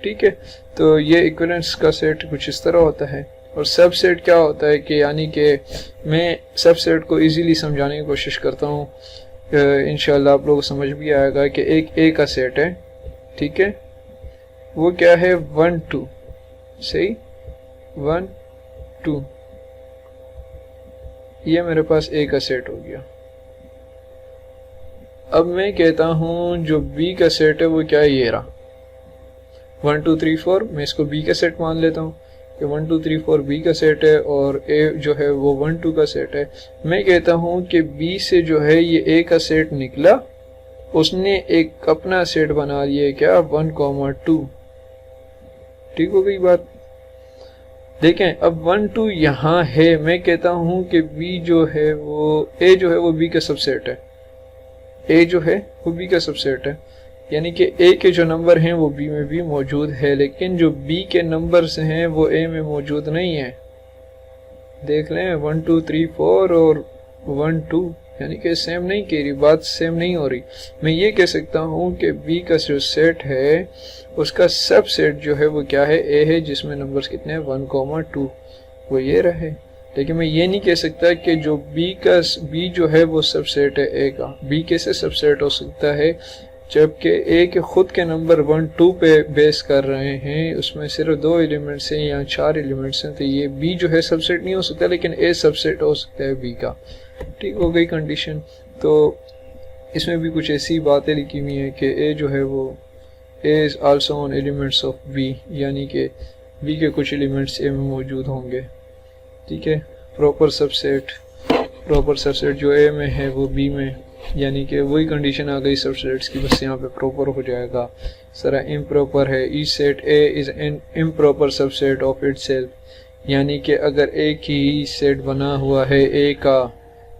ठीक है। तो ये इक्विवेलेंस का सेट कुछ इस तरह होता है। और सब सेट क्या होता है कि यानी कि मैं सब सेट को इजीली समझाने की कोशिश करता हूँ, इंशाल्लाह आप लोगों को समझ भी आएगा कि एक ए का सेट है, ठीक है, वो क्या है 1 2, सही, 1 2, ये मेरे पास ए का सेट हो गया। अब मैं कहता हूँ जो बी का सेट है वो क्या है, ये रहा 1 2 3 4, मैं इसको बी का सेट मान लेता हूँ कि 1 2 3 4 बी का सेट है और ए जो है वो 1 2 का सेट है। मैं कहता हूँ कि बी से जो है ये ए का सेट निकला, उसने एक अपना सेट बना लिया, क्या 1 2, ठीक हो गई बात। देखें अब 1 2 यहाँ है, मैं कहता हूँ कि बी जो है वो ए जो है वो बी का सबसेट है, ए जो है वो बी का सबसेट है, यानी कि ए के जो नंबर हैं वो बी में भी मौजूद है, लेकिन जो बी के नंबर्स हैं वो ए में मौजूद नहीं है। देख लें 1 2 3 4 और 1 2, यानी कि सेम नहीं कह रही बात, सेम नहीं हो रही। मैं ये कह सकता हूँ कि बी का जो सेट है उसका सब सेट जो है वो क्या है, ए है, जिसमें नंबर्स कितने हैं 1 2, वो ये रहे। लेकिन मैं ये नहीं कह सकता कि जो बी जो है वो सब सेट है ए का। बी कैसे सब सेट हो सकता है जबकि ए के खुद के नंबर 1 2 पे बेस कर रहे हैं, उसमें सिर्फ 2 एलिमेंट्स हैं या 4 एलिमेंट्स हैं, तो ये बी जो है सबसेट नहीं हो सकता, लेकिन ए सबसेट हो सकता है बी का। ठीक हो गई कंडीशन। तो इसमें भी कुछ ऐसी बातें लिखी हुई हैं कि ए जो है वो A is also on elements of B, यानी कि बी के कुछ एलिमेंट्स ए में मौजूद होंगे, ठीक है। प्रॉपर सबसेट जो ए में है वो बी में, यानी कि वही कंडीशन आ गई सबसेट्स की, बस यहाँ पे प्रॉपर हो जाएगा। सरा इम्प्रॉपर है, each set A is an improper subset of itself, यानी कि अगर एक ही सेट बना हुआ है ए का,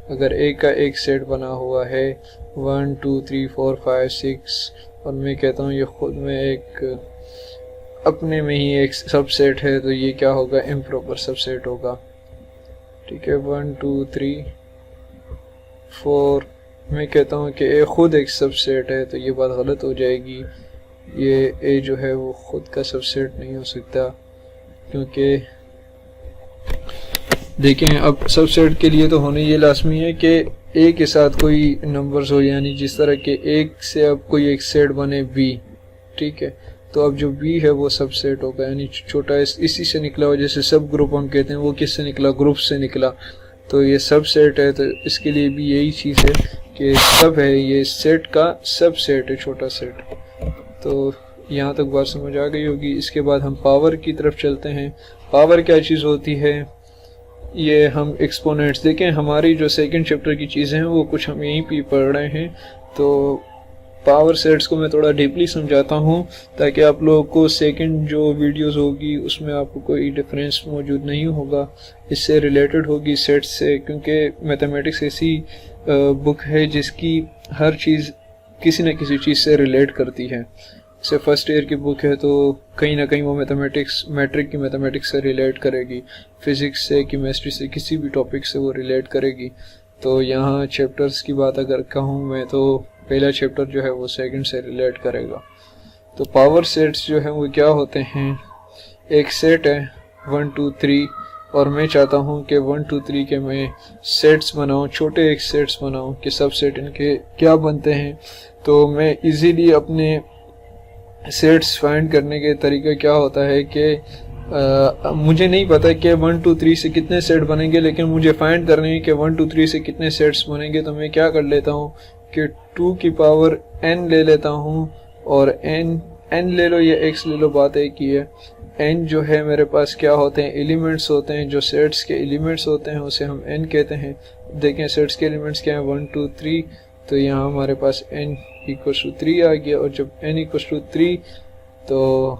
अगर ए का एक सेट बना हुआ है 1 2 3 4 5 6 और मैं कहता हूँ ये खुद में एक अपने में ही एक सबसेट है, तो ये क्या होगा, इम्प्रॉपर सबसेट होगा, ठीक है। 1 2 3 4 मैं कहता हूँ कि ए खुद एक सबसेट है, तो ये बात गलत हो जाएगी। ये ए जो है वो खुद का सबसेट नहीं हो सकता, क्योंकि देखें अब सबसेट के लिए तो होने ये लाजमी है कि ए के साथ कोई नंबर्स हो, यानी जिस तरह के एक से अब कोई एक सेट बने बी, ठीक है, तो अब जो बी है वो सबसेट होगा, यानी छोटा इसी से निकला हो, जैसे सब ग्रुप हम कहते हैं, वो किससे निकला, ग्रुप से निकला। तो ये सब सेट है, तो इसके लिए भी यही चीज़ है कि सब है, ये सेट का सब सेट है, छोटा सेट। तो यहाँ तक बात समझ आ गई होगी। इसके बाद हम पावर की तरफ चलते हैं। पावर क्या चीज़ होती है, ये हम एक्सपोनेंट्स देखें। हमारी जो सेकंड चैप्टर की चीज़ें हैं वो कुछ हम यहीं पे पढ़ रहे हैं, तो पावर सेट्स को मैं थोड़ा डीपली समझाता हूँ ताकि आप लोगों को सेकंड जो वीडियोस होगी उसमें आपको कोई डिफरेंस मौजूद नहीं होगा, इससे रिलेटेड होगी सेट्स से, क्योंकि मैथमेटिक्स ऐसी बुक है जिसकी हर चीज़ किसी न किसी चीज़ से रिलेट करती है। जैसे फर्स्ट ईयर की बुक है तो कहीं ना कहीं वो मैथमेटिक्स, मैट्रिक की मैथमेटिक्स से रिलेट करेगी, फिज़िक्स से, केमिस्ट्री से, किसी भी टॉपिक से वो रिलेट करेगी। तो यहाँ चैप्टर्स की बात अगर कहूँ मैं तो पहला चैप्टर जो है वो सेकंड से रिलेट करेगा। तो पावर सेट्स जो है वो क्या होते हैं, एक सेट है 1 2 3 और मैं चाहता हूँ कि 1 2 3 के मैं सेट्स बनाऊँ, छोटे एक सेट्स बनाऊँ कि सब सेट इनके क्या बनते हैं। तो मैं इजीली अपने सेट्स फाइंड करने के तरीका क्या होता है कि मुझे नहीं पता कि 1 2 3 से कितने सेट बनेंगे, लेकिन मुझे फाइंड करने हैं कि 1 2 3 से कितने सेट्स बनेंगे। तो मैं क्या कर लेता हूँ कि 2 की पावर n ले लेता हूँ, और n ले लो या x ले लो, बात एक ही है। n जो है मेरे पास क्या होते हैं, एलिमेंट्स होते हैं, जो सेट्स के एलिमेंट्स होते हैं उसे हम n कहते हैं। देखें सेट्स के एलिमेंट्स क्या हैं, 1 2 3, तो यहाँ हमारे पास n = 3 आ गया। और जब n = 3 तो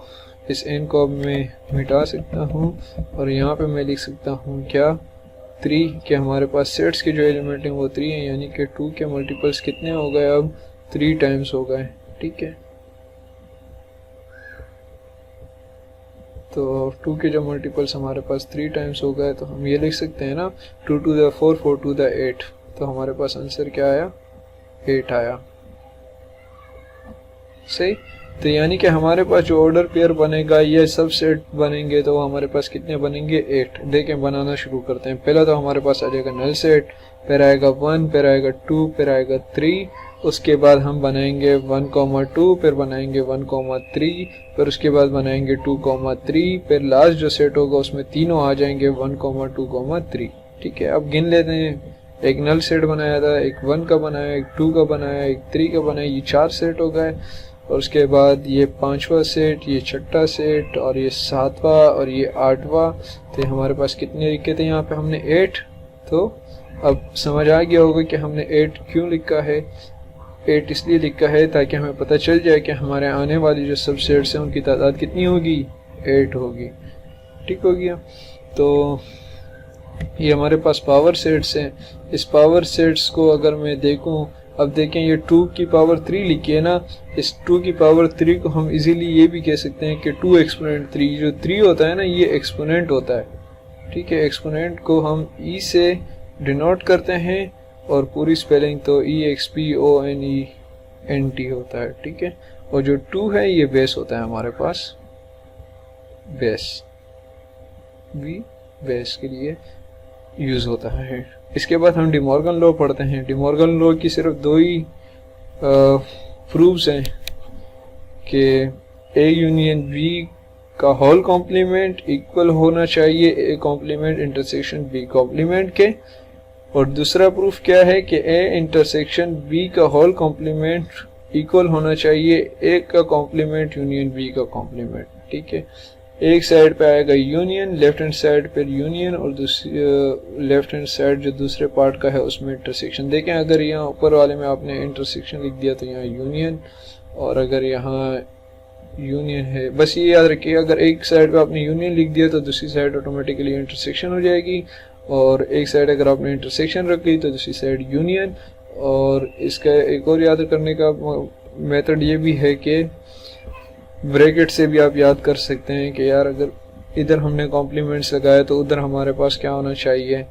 इस n को अब मैं मिटा सकता हूँ और यहाँ पे मैं लिख सकता हूँ क्या, 3, कि हमारे पास सेट्स के जो एलिमेंट हैं वो 3 हैं, यानी कि 2 के मल्टीपल्स कितने हो गए, अब 3 टाइम्स हो गए। ठीक है, तो 2 के जो मल्टीपल्स हमारे पास 3 टाइम्स हो गए, तो हम ये लिख सकते हैं ना 2 to the 4 4 to the 8, तो हमारे पास आंसर क्या आया, 8 आया। सही। तो यानी कि हमारे पास जो ऑर्डर पेयर बनेगा, ये सब सेट बनेंगे, तो हमारे पास कितने बनेंगे, 8। देखें बनाना शुरू करते हैं। पहला तो हमारे पास आ जाएगा नल सेट, फिर आएगा 1, फिर आएगा 2, फिर आएगा 3, उसके बाद हम बनाएंगे 1, 2, फिर बनाएंगे 1, 3, फिर उसके बाद बनाएंगे 2, 3, फिर लास्ट जो सेट होगा उसमें तीनों आ जाएंगे 1, 2, 3। ठीक है, अब गिन लेते हैं। एक नल सेट बनाया था, एक 1 का बनाया, एक 2 का बनाया, एक 3 का बनाया, ये 4 सेट हो गए। और उसके बाद ये 5वां सेट, ये 6ठा सेट, और ये 7वां, और ये 8वां। तो हमारे पास कितने लिखे थे यहाँ पे हमने, 8। तो अब समझ आ गया होगा कि हमने 8 क्यों लिखा है। 8 इसलिए लिखा है ताकि हमें पता चल जाए कि हमारे आने वाली जो सब सेट्स हैं उनकी तादाद कितनी होगी, 8 होगी। ठीक हो गया। तो ये हमारे पास पावर सेट्स हैं। इस पावर सेट्स को अगर मैं देखूं, अब देखें ये 2 की पावर 3 लिखी है ना, इस 2 की पावर 3 को हम इजीली ये भी कह सकते हैं कि 2 एक्सपोनेंट 3। जो 3 होता है ना, ये एक्सपोनेंट होता है। ठीक है, एक्सपोनेंट को हम ई से डिनोट करते हैं, और पूरी स्पेलिंग तो EXPONENT होता है। ठीक है, और जो 2 है ये बेस होता है हमारे पास, बेस भी बेस के लिए यूज होता है। इसके बाद हम डिमॉर्गन लॉ पढ़ते हैं। डिमॉर्गन लॉ की सिर्फ 2 ही प्रूफ्स हैं कि A यूनियन B का होल कॉम्प्लीमेंट इक्वल होना चाहिए A complement intersection B complement के, और दूसरा प्रूफ क्या है कि A इंटरसेक्शन B का होल कॉम्प्लीमेंट इक्वल होना चाहिए A का कॉम्प्लीमेंट यूनियन B का कॉम्प्लीमेंट। ठीक है, एक साइड पे आएगा यूनियन, लेफ्ट हैंड साइड पर यूनियन, और दूसरी लेफ्ट हैंड साइड जो दूसरे पार्ट का है उसमें इंटरसेक्शन। देखें अगर यहाँ ऊपर वाले में आपने इंटरसेक्शन लिख दिया तो यहाँ यूनियन, और अगर यहाँ यूनियन है, बस ये याद रखिए, अगर एक साइड पे आपने यूनियन लिख दिया तो दूसरी साइड ऑटोमेटिकली इंटरसेक्शन हो जाएगी, और एक साइड अगर आपने इंटरसेक्शन रख ली तो दूसरी साइड यूनियन। और इसका एक और याद करने का मेथड ये भी है कि ब्रैकेट से भी आप याद कर सकते हैं कि यार अगर इधर हमने कॉम्प्लीमेंट्स लगाए तो उधर हमारे पास क्या होना चाहिए।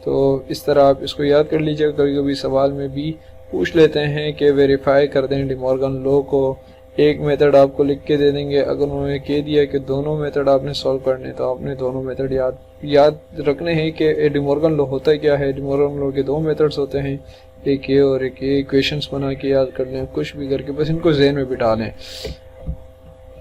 तो इस तरह आप इसको याद कर लीजिएगा। कभी कभी सवाल में भी पूछ लेते हैं कि वेरीफाई कर दें डिमॉर्गन लॉ को। एक मेथड आपको लिख के दे देंगे, अगर उन्होंने कह दिया कि दोनों मेथड आपने सॉल्व करने तो आपने दोनों मेथड याद रखने हैं कि डिमॉर्गन लॉ होता क्या है। डिमॉर्गन लॉ के 2 मेथड्स होते हैं, एक ये और एक ये। इक्वेशंस बना के याद कर लें, कुछ भी करके बस इनको ज़हन में बिठा लें।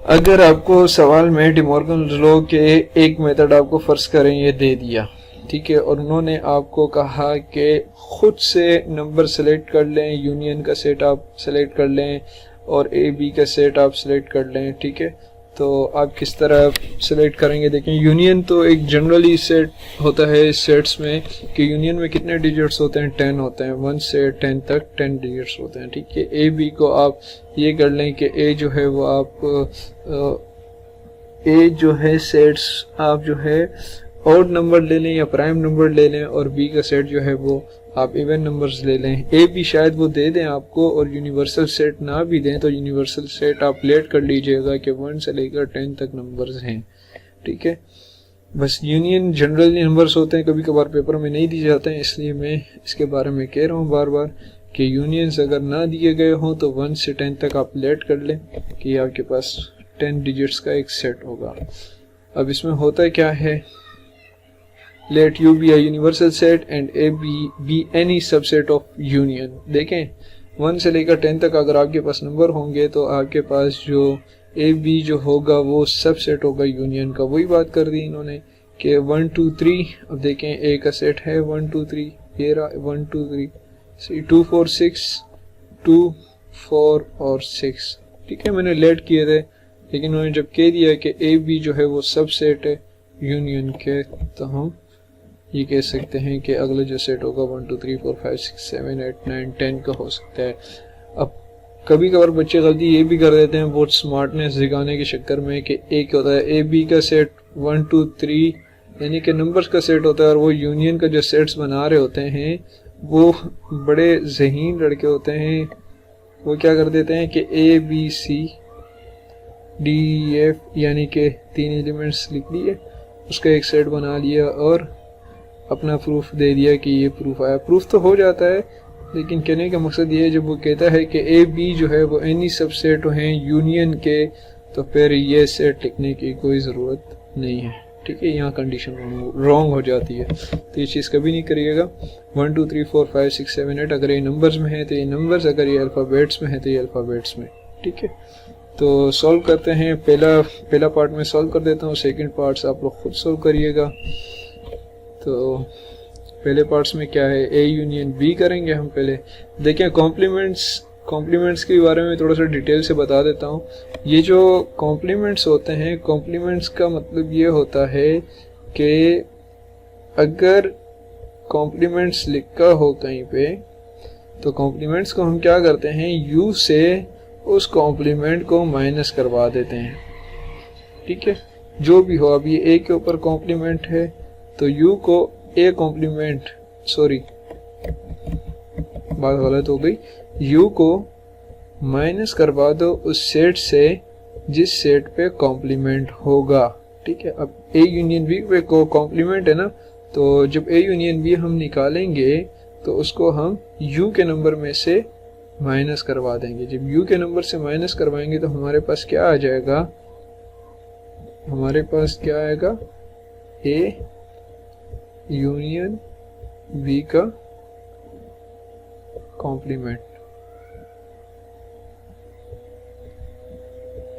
अगर आपको सवाल में डिमॉर्गन लॉ के एक मेथड आपको फर्ज करें ये दे दिया, ठीक है, और उन्होंने आपको कहा कि खुद से नंबर सेलेक्ट कर लें, यूनियन का सेट आप सेलेक्ट कर लें और ए बी का सेट आप सेलेक्ट कर लें। ठीक है, तो आप किस तरह सेलेक्ट करेंगे देखें। यूनियन तो एक जनरली सेट होता है सेट्स में कि यूनियन में कितने डिजिट्स होते हैं, 10 होते हैं, 1 से 10 तक 10 डिजिट्स होते हैं। ठीक है, ए बी को आप ये कर लें कि ए जो है वो आप ए जो है सेट्स आप जो है ऑड नंबर ले लें या प्राइम नंबर ले लें, और बी का सेट जो है वो आप इवन नंबर्स ले लें। ए बी शायद वो दे दें आपको और यूनिवर्सल सेट ना भी दें तो यूनिवर्सल सेट आप लेट कर लीजिएगा कि 1 से लेकर 10 तक नंबर्स हैं। ठीक है, बस यूनियन जनरली नंबर्स होते हैं, कभी कभार पेपर में नहीं दिए जाते हैं, इसलिए मैं इसके बारे में कह रहा हूँ बार बार कि यूनियंस अगर ना दिए गए हों तो 1 से 10 तक आप लेट कर लें कि आपके पास 10 डिजिट्स का एक सेट होगा। अब इसमें होता क्या है, let U be a universal set and A be any subset of union। देखें 1 से लेकर 10 तक अगर आपके पास नंबर होंगे तो आपके पास जो A B जो होगा वो सबसेट होगा यूनियन का। वही बात कर दी इन्होंने कि 1 2 3। अब देखें A का सेट है 1 2 3, ये रहा 1 2 3, 2 4 6, 2 4 और 6। ठीक है, मैंने लेट किए थे, लेकिन उन्होंने जब कह दिया कि A B जो है वो सबसेट है यूनियन के, तो हम ये कह सकते हैं कि अगला जो सेट होगा 1 2 3 4 5 6 7 8 9 10 का हो सकता है। अब कभी कभार बच्चे गलती ये भी कर देते हैं बहुत स्मार्टनेस दिखाने के चक्कर में कि एक होता है ए बी का सेट 1 2 3 यानी कि नंबर्स का सेट होता है, और वो यूनियन का जो सेट्स बना रहे होते हैं वो बड़े ज़हीन लड़के होते हैं। वो क्या कर देते हैं कि A B C D F यानी कि 3 एलिमेंट्स लिख लिए, उसका एक सेट बना लिया और अपना प्रूफ दे दिया कि ये प्रूफ आया। प्रूफ तो हो जाता है, लेकिन कहने का मकसद ये है जब वो कहता है कि ए बी जो है वो एनी सबसेट हैं यूनियन के, तो फिर ये सेट लिखने की कोई ज़रूरत नहीं है। ठीक है, यहाँ कंडीशन रॉन्ग हो जाती है, तो ये चीज़ कभी नहीं करिएगा। 1 2 3 4 5 6 7 8 अगर ये नंबर्स में है तो ये नंबर्स, अगर ये अल्फ़ाबेट्स में है तो ये अल्फ़ाबेट्स में। ठीक है, तो सॉल्व करते हैं। पहला पार्ट में सॉल्व कर देता हूँ, सेकंड पार्ट्स आप लोग खुद सॉल्व करिएगा। तो पहले पार्ट्स में क्या है, ए यूनियन बी करेंगे हम। पहले देखें कॉम्प्लीमेंट्स के बारे में थोड़ा सा डिटेल से बता देता हूँ। ये जो कॉम्प्लीमेंट्स होते हैं, कॉम्प्लीमेंट्स का मतलब ये होता है कि अगर कॉम्प्लीमेंट्स लिखा हो कहीं पे तो कॉम्प्लीमेंट्स को हम क्या करते हैं, यू से उस कॉम्प्लीमेंट को माइनस करवा देते हैं। ठीक है, जो भी हो, अब ये ए के ऊपर कॉम्प्लीमेंट है तो u को a कॉम्प्लीमेंट, सॉरी बात गलत हो गई, u को माइनस करवा दो उस सेट से जिस सेट पे कॉम्प्लीमेंट होगा। ठीक है, अब a यूनियन b पे को कॉम्प्लीमेंट है ना, तो जब a यूनियन b हम निकालेंगे तो उसको हम u के नंबर में से माइनस करवा देंगे। जब u के नंबर से माइनस करवाएंगे तो हमारे पास क्या आ जाएगा, हमारे पास क्या आएगा, a यूनियन बी का कॉम्प्लीमेंट।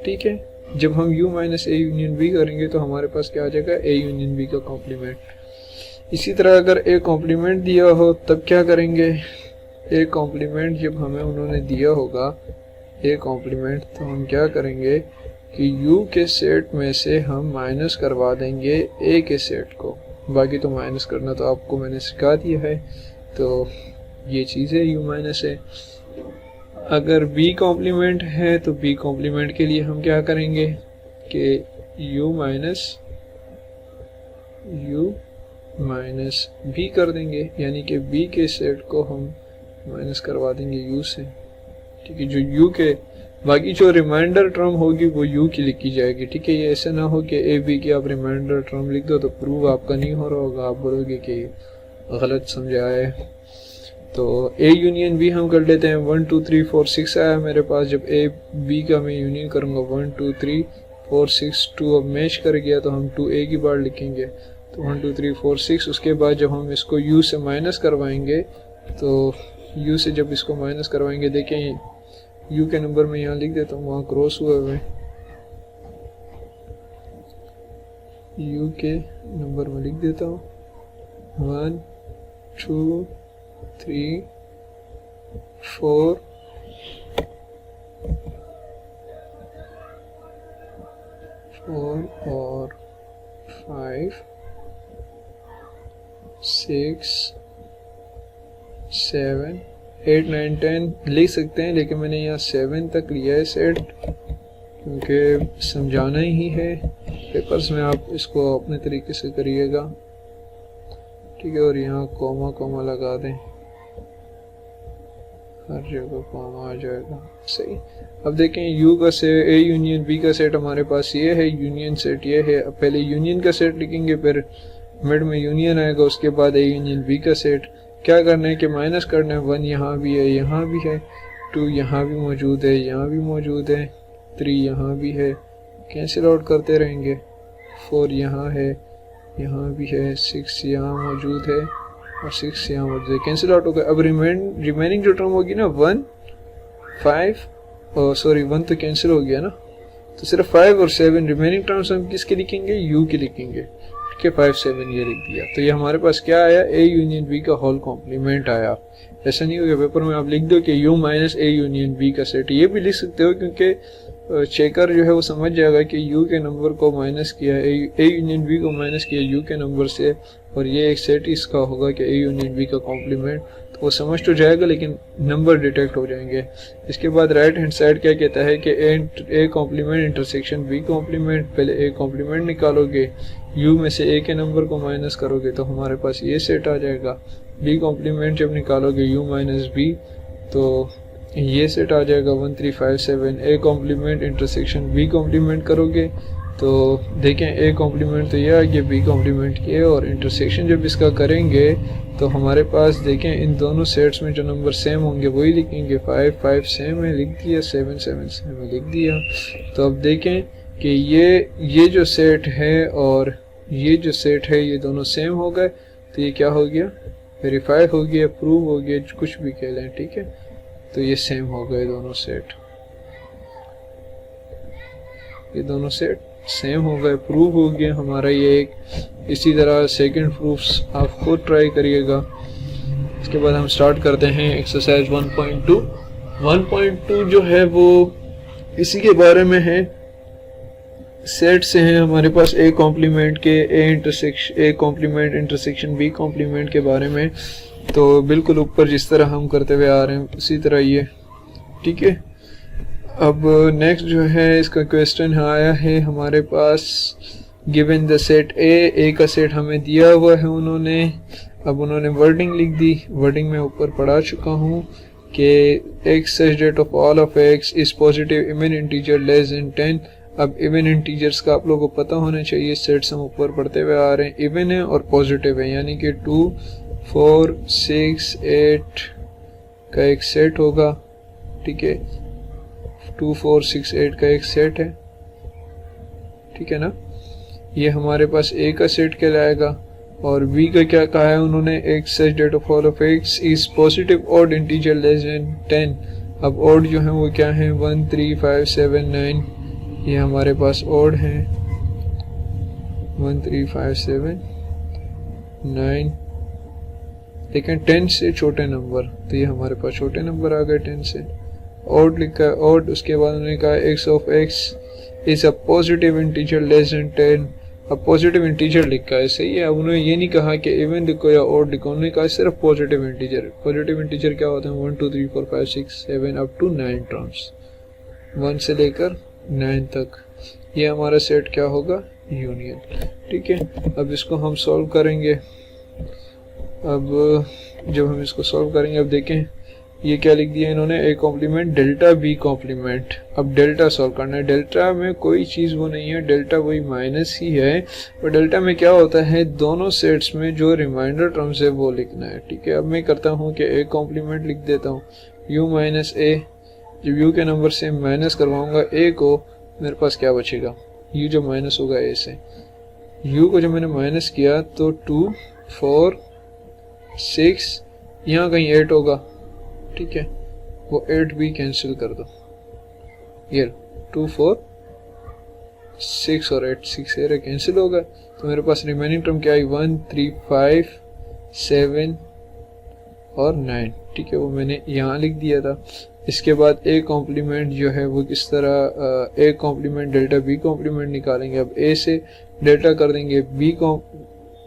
ठीक है, जब हम u minus A union B करेंगे तो हमारे पास क्या आ जाएगा, ए यूनियन बी का कॉम्प्लीमेंट। इसी तरह अगर ए कॉम्प्लीमेंट दिया हो तब क्या करेंगे, ए कॉम्प्लीमेंट जब हमें उन्होंने दिया होगा ए कॉम्प्लीमेंट, तो हम क्या करेंगे कि u के सेट में से हम माइनस करवा देंगे ए के सेट को। बाकी तो माइनस करना तो आपको मैंने सिखा दिया है, तो ये चीज़ है, u माइनस है। अगर b कॉम्प्लीमेंट है तो b कॉम्प्लीमेंट के लिए हम क्या करेंगे कि u माइनस b कर देंगे, यानी कि b के सेट को हम माइनस करवा देंगे u से। ठीक है, जो u के बाकी जो रिमाइंडर टर्म होगी वो u की लिखी जाएगी। ठीक है, ये ऐसा ना हो कि ए बी की आप रिमाइंडर टर्म लिख दो तो प्रूव आपका नहीं हो रहा होगा, आप बोलोगे कि गलत समझा है। तो ए यूनियन बी हम कर लेते हैं। 1 2 3 4 6 आया मेरे पास, जब ए बी का मैं यूनियन करूँगा 1 2 3 4 6 2 अब मैच कर गया तो हम 2a की बार लिखेंगे, तो 1 2 3 4 6। उसके बाद जब हम इसको u से माइनस करवाएंगे तो u से जब इसको माइनस करवाएंगे, देखें u के नंबर में यहाँ लिख देता हूँ, वहाँ क्रॉस हुए हुए u के नंबर में लिख देता हूँ 1 2 3 4 और 5 6 7 8 9 10 लिख सकते हैं, लेकिन मैंने यहाँ 7 तक लिया है सेट, क्योंकि समझाना ही है पेपर्स में। आप इसको अपने तरीके से करिएगा, ठीक है। और यहाँ कॉमा कॉमा लगा दें, हर जगह कॉमा आ जाएगा, सही। अब देखें यू का सेट, ए यूनियन बी का सेट हमारे पास ये है, यूनियन सेट ये है। अब पहले यूनियन का सेट लिखेंगे, फिर मिड में यूनियन आएगा, उसके बाद ए यूनियन बी का सेट। क्या करना है कि माइनस करना है, 1 यहाँ भी है, यहाँ भी है, 2 यहाँ भी मौजूद है, यहाँ भी मौजूद है, 3 यहाँ भी है, कैंसिल आउट करते रहेंगे, 4 यहाँ है, यहाँ भी है, 6 यहाँ मौजूद है और 6 यहाँ मौजूद है, कैंसिल आउट हो गया। अब रिमेनिंग जो टर्म होगी ना 1 5 सॉरी 1 तो कैंसिल हो गया ना, तो सिर्फ 5 और 7 रिमेनिंग टर्म्स हम किसके लिखेंगे, यू के लिखेंगे, ठीक है। 5 7 ये लिख दिया, तो ये हमारे पास क्या आया, ए यूनियन बी का होल कॉम्प्लीमेंट आया। ऐसा नहीं होगा पेपर में आप लिख दो कि U minus A union B का सेट, ये भी लिख सकते हो, क्योंकि चेकर जो है वो समझ जाएगा कि यू के नंबर को माइनस किया, ए यूनियन बी को माइनस किया यू के नंबर से, और ये एक सेट इसका होगा कि ए यूनियन बी का कॉम्प्लीमेंट, तो वो समझ तो जाएगा लेकिन नंबर डिटेक्ट हो जाएंगे। इसके बाद राइट हैंड साइड क्या कहता है कि A complement intersection B complement, पहले ए कॉम्प्लीमेंट निकालोगे, यू में से ए के नंबर को माइनस करोगे तो हमारे पास ये सेट आ जाएगा। बी कॉम्प्लीमेंट जब निकालोगे यू माइनस बी, तो ये सेट आ जाएगा 1 3 5 7। A complement intersection B complement करोगे तो देखें ए कॉम्प्लीमेंट तो ये आ गया, बी कॉम्प्लीमेंट ये, और इंटरसेक्शन जब इसका करेंगे तो हमारे पास देखें इन दोनों सेट्स में जो नंबर सेम होंगे वही लिखेंगे। 5 5 सेम है लिख दिया, 7 7 सेम है लिख दिया। तो अब देखें कि ये जो सेट है और ये जो सेट है ये दोनों सेम हो गए, तो ये क्या हो गया, वेरीफाई हो गया, प्रूव हो गया, कुछ भी कह लें, ठीक है। तो ये सेम हो गए दोनों सेट, ये दोनों सेट सेम हो गए, प्रूव हो गया हमारा ये एक। इसी तरह सेकंड प्रूफ्स आप खुद ट्राई करिएगा। इसके बाद हम स्टार्ट करते हैं एक्सरसाइज 1.2। 1.2 जो है वो इसी के बारे में है, सेट से हैं हमारे पास ए कॉम्प्लीमेंट के, A complement intersection B complement के बारे में। तो बिल्कुल ऊपर जिस तरह हम करते हुए आ रहे हैं उसी तरह ये, ठीक है। अब नेक्स्ट जो है इसका क्वेश्चन आया है हमारे पास, गिवन द सेट ए का सेट हमें दिया हुआ है उन्होंने। अब उन्होंने वर्डिंग लिख दी, वर्डिंग में ऊपर पढ़ा चुका हूँ कि x such that of all of x is positive even integer less than 10। अब इवन इंटीजर्स का आप लोगों को पता होना चाहिए, सेट्स हम ऊपर पढ़ते हुए आ रहे हैं, इवन है और पॉजिटिव है, यानी कि 2 4 6 8 का एक सेट होगा, ठीक है। 2 4 6 8 का एक सेट है, ठीक है ना। ये हमारे पास ए का सेट कहलाएगा। और बी का क्या कहा है उन्होंने, x such that of all of x is positive odd integer less than 10। अब odd जो है वो क्या है, 1 3 5 7 9, ये हमारे पास odd है, 1 3 5 7 9। लेकिन 10 से छोटे नंबर, तो ये हमारे पास छोटे नंबर आ गए 10 से। odd लिखा है odd, उसके बाद उन्होंने कहा x of x is a positive integer less than 10। अब पॉजिटिव इंटीजर लिखा है, सही है। अब उन्होंने ये नहीं कहा कि इवन लिखो या odd लिखो, उन्होंने कहा सिर्फ पॉजिटिव इंटीजर। पॉजिटिव इंटीजर क्या होता है, 1 2 3 4 5 6 7 अप टू 9 टर्म्स, 1 से लेकर 9 तक। ये हमारा सेट क्या होगा, यूनियन, ठीक है। अब इसको हम सॉल्व करेंगे। अब जब हम इसको सॉल्व करेंगे, अब देखें ये क्या लिख दिया इन्होंने, A complement delta B complement. अब डेल्टा सॉल्व करना है, डेल्टा में कोई चीज़ वो नहीं है, डेल्टा वही माइनस ही है। और डेल्टा में क्या होता है, दोनों सेट्स में जो रिमाइंडर टर्म्स है वो लिखना है, ठीक है। अब मैं करता हूँ कि ए कॉम्प्लीमेंट लिख देता हूँ, यू माइनस ए। जब यू के नंबर से माइनस करवाऊँगा ए को, मेरे पास क्या बचेगा, यू जो माइनस होगा ए से, यू को जब मैंने माइनस किया तो 2 4 6, यहाँ कहीं 8 होगा, ठीक है। वो 8 भी कैंसिल कर दो, ये 2 4 6 और 8 6 कैंसिल होगा। तो मेरे पास रिमेनिंग टर्म क्या आई, 1 3 5 7 और 9, ठीक है, वो मैंने यहाँ लिख दिया था। इसके बाद ए कॉम्प्लीमेंट जो है वो किस तरह, A complement delta B complement निकालेंगे। अब ए से डेल्टा कर देंगे, बी को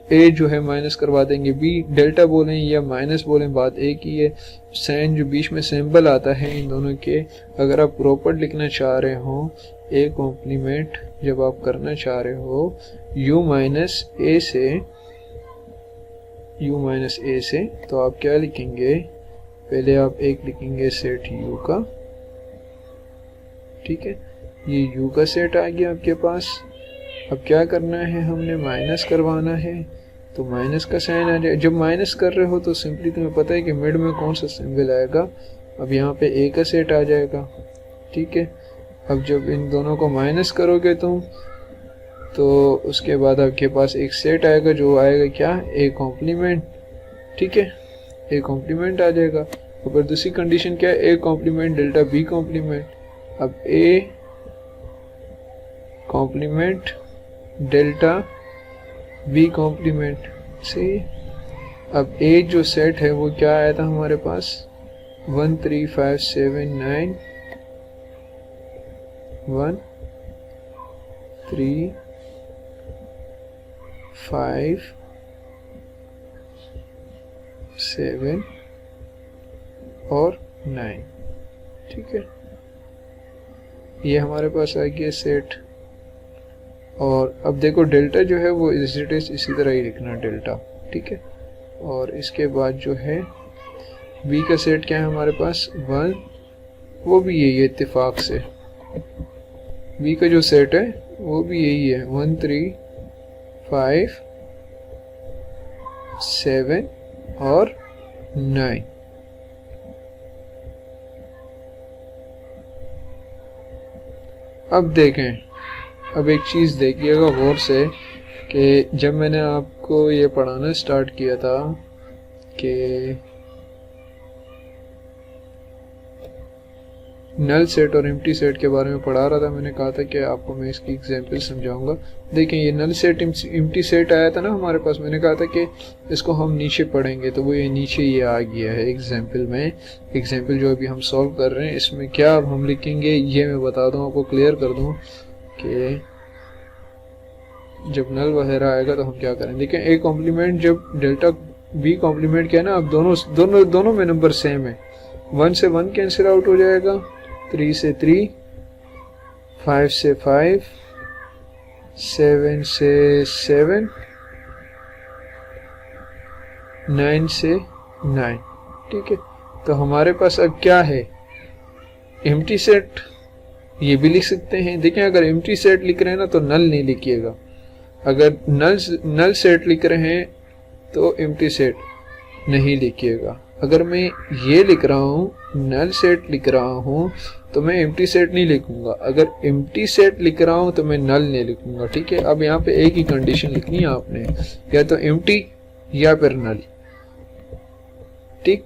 ए जो है माइनस करवा देंगे, बी डेल्टा बोलें या माइनस बोलें, बात एक ही है। साइन जो बीच में सिंबल आता है इन दोनों के, अगर आप प्रॉपर लिखना चाह रहे हो ए कॉम्प्लीमेंट, जब आप करना चाह रहे हो u माइनस ए से, तो आप क्या लिखेंगे, पहले आप एक लिखेंगे सेट u का, ठीक है, ये u का सेट आ गया आपके पास। अब क्या करना है, हमने माइनस करवाना है, तो माइनस का साइन आ जाए। जब माइनस कर रहे हो तो सिंपली तुम्हें पता है कि मिड में कौन सा सिंबल आएगा, अब यहाँ पे ए का सेट आ जाएगा, ठीक है। अब जब इन दोनों को माइनस करोगे तुम, तो उसके बाद आपके पास एक सेट आएगा जो आएगा क्या, ए कॉम्प्लीमेंट, ठीक है, ए कॉम्प्लीमेंट आ जाएगा। तो फिर दूसरी कंडीशन क्या है, A complement delta B complement. अब A complement delta B complement से, अब ए जो सेट है वो क्या आया था हमारे पास, 1 3 5 7 9 1 3 5 7 और 9, ठीक है, ये हमारे पास आ गया सेट। और अब देखो डेल्टा जो है वो इसी तरह ही लिखना डेल्टा, ठीक है। और इसके बाद जो है बी का सेट क्या है हमारे पास, 1, वो भी यही है इत्तेफाक से, बी का जो सेट है वो भी यही है, 1 3 5 7 और 9। अब देखें, अब एक चीज़ देखिएगा गौर से कि जब मैंने आपको ये पढ़ाना स्टार्ट किया था कि नल सेट और एम्प्टी सेट के बारे में पढ़ा रहा था, मैंने कहा था कि आपको मैं इसकी एग्जांपल समझाऊंगा। देखें ये नल सेट एम्प्टी सेट आया था ना हमारे पास, मैंने कहा था कि इसको हम नीचे पढ़ेंगे, तो वो ये नीचे ये आ गया है एग्जांपल में। एग्जांपल जो अभी हम सॉल्व कर रहे हैं इसमें क्या अब हम लिखेंगे ये मैं बता दूं आपको, क्लियर कर दूं कि जब नल वगैरह आएगा तो हम क्या करें। देखें ए कॉम्प्लीमेंट जब डेल्टा बी कॉम्प्लीमेंट क्या है ना, अब दोनों में नंबर सेम है, 1 से 1 कैंसिल आउट हो जाएगा, 3 से 3, 5 से 5, 7 से 7, 9 से 9, ठीक है। तो हमारे पास अब क्या है, एम्प्टी सेट ये भी लिख सकते हैं। देखें अगर एम्प्टी सेट लिख रहे हैं ना तो नल नहीं लिखिएगा, अगर नल सेट लिख रहे हैं तो एम्प्टी सेट नहीं लिखिएगा। अगर मैं ये लिख रहा हूँ नल सेट लिख रहा हूँ तो मैं एम्प्टी सेट नहीं लिखूंगा, अगर एम्प्टी सेट लिख रहा हूँ तो मैं नल नहीं लिखूंगा, ठीक है। अब यहाँ पे एक ही कंडीशन लिखनी है आपने, या तो एम्प्टी या फिर नल, ठीक।